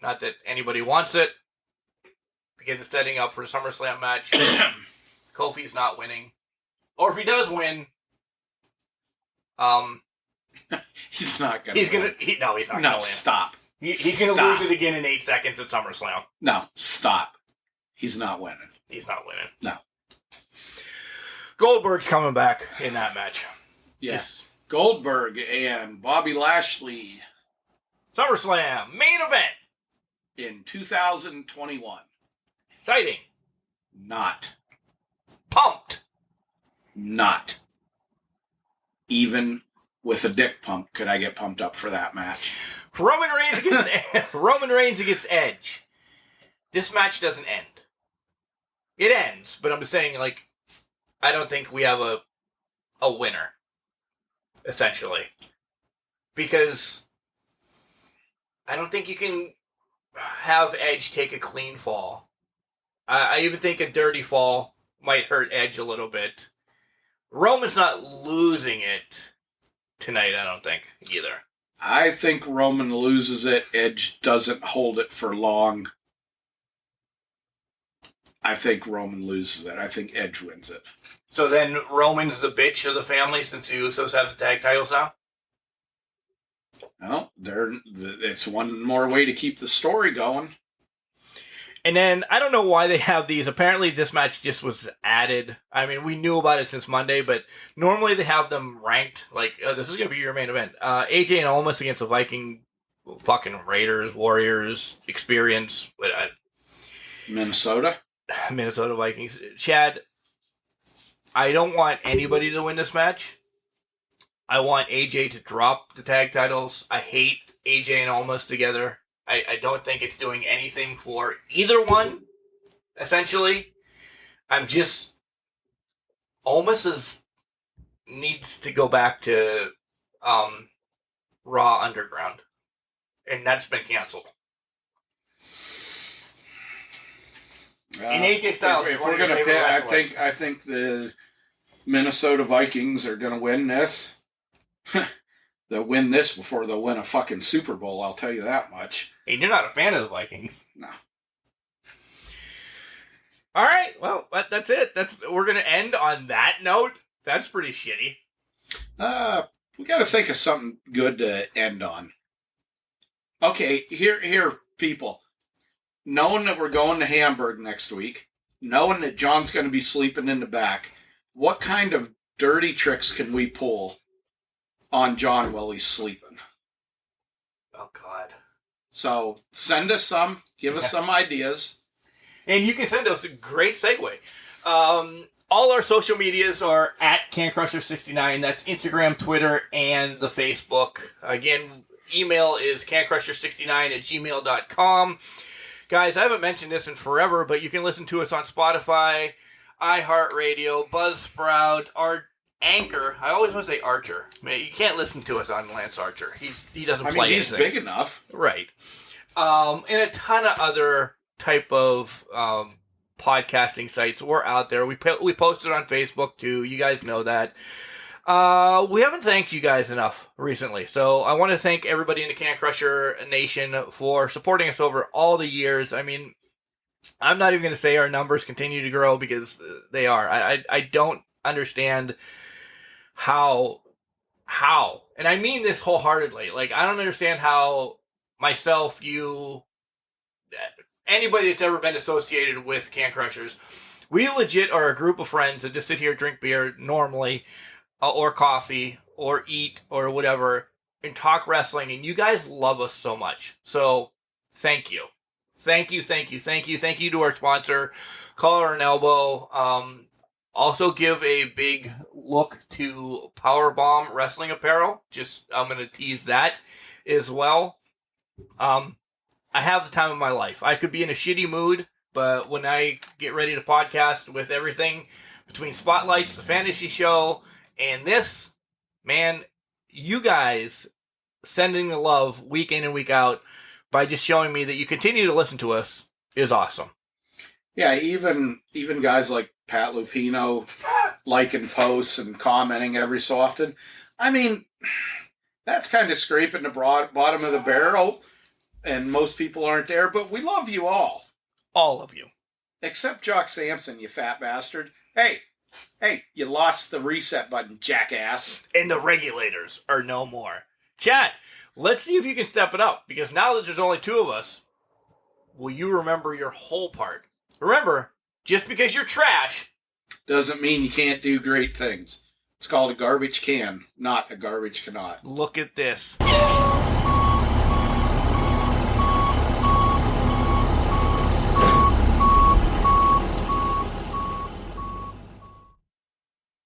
Not that anybody wants it, because it's setting up for the SummerSlam match. Kofi's not winning. Or if he does win, he's not going to win. He's not going to win. No, stop. He's going to lose it again in 8 seconds at SummerSlam. No, stop. He's not winning. He's not winning. No. Goldberg's coming back in that match. Yes. Goldberg and Bobby Lashley. SummerSlam main event. In 2021. Exciting. Not. Pumped. Not. Even with a dick pump could I get pumped up for that match. Roman Reigns against Edge. This match doesn't end. It ends, but I'm just saying, like, I don't think we have a winner, essentially. Because I don't think you can have Edge take a clean fall. I even think a dirty fall might hurt Edge a little bit. Roman's not losing it tonight, I don't think, either. I think Roman loses it. Edge doesn't hold it for long. I think Roman loses it. I think Edge wins it. So then Roman's the bitch of the family since the Usos have the tag titles now? No, it's one more way to keep the story going. And then, I don't know why they have these. Apparently, this match just was added. I mean, we knew about it since Monday, but normally they have them ranked. Like, this is going to be your main event. AJ and Almas against the Viking fucking Raiders, Warriors, Experience. Minnesota Vikings. Chad, I don't want anybody to win this match. I want AJ to drop the tag titles. I hate AJ and Almas together. I don't think it's doing anything for either one, essentially. Almas needs to go back to Raw Underground. And that's been canceled. In AJ Styles, if we're going to pick, I think the Minnesota Vikings are going to win this. They'll win this before they'll win a fucking Super Bowl, I'll tell you that much. Hey, you're not a fan of the Vikings. No. All right, well, that's it. We're going to end on that note. That's pretty shitty. We got to think of something good to end on. Okay, here, people. Knowing that we're going to Hamburg next week, knowing that John's going to be sleeping in the back, what kind of dirty tricks can we pull on John while he's sleeping? Oh, God. So send us some. Give us some ideas. And you can send us a great segue. All our social medias are at CanCrusher69. That's Instagram, Twitter, and the Facebook. Again, email is cancrusher69@gmail.com. Guys, I haven't mentioned this in forever, but you can listen to us on Spotify, iHeartRadio, Buzzsprout, our Anchor. I always want to say Archer. Man, you can't listen to us on Lance Archer. He doesn't play he's anything. Big enough. Right. And a ton of other type of podcasting sites. We're out there. We posted on Facebook too. You guys know that. We haven't thanked you guys enough recently. So I want to thank everybody in the Can Crusher Nation for supporting us over all the years. I mean, I'm not even going to say our numbers continue to grow because they are. I don't understand how, and I mean this wholeheartedly. Like, I don't understand how myself, you, anybody that's ever been associated with Can Crushers, we legit are a group of friends that just sit here, drink beer normally, or coffee, or eat, or whatever, and talk wrestling, and you guys love us so much. So, thank you. Thank you to our sponsor, Collar X Elbow. Also give a big look to Powerbomb Wrestling Apparel. I'm going to tease that as well. I have the time of my life. I could be in a shitty mood, but when I get ready to podcast with everything between Spotlights, the fantasy show, and this, man, you guys sending the love week in and week out by just showing me that you continue to listen to us is awesome. Yeah, even guys like Pat Lupino liking posts and commenting every so often. I mean, that's kind of scraping the bottom of the barrel, and most people aren't there, but we love you all. All of you. Except Jock Sampson, you fat bastard. Hey, you lost the reset button, jackass. And the regulators are no more. Chad, let's see if you can step it up, because now that there's only two of us, will you remember your whole part? Remember, just because you're trash doesn't mean you can't do great things. It's called a garbage can, not a garbage cannot. Look at this.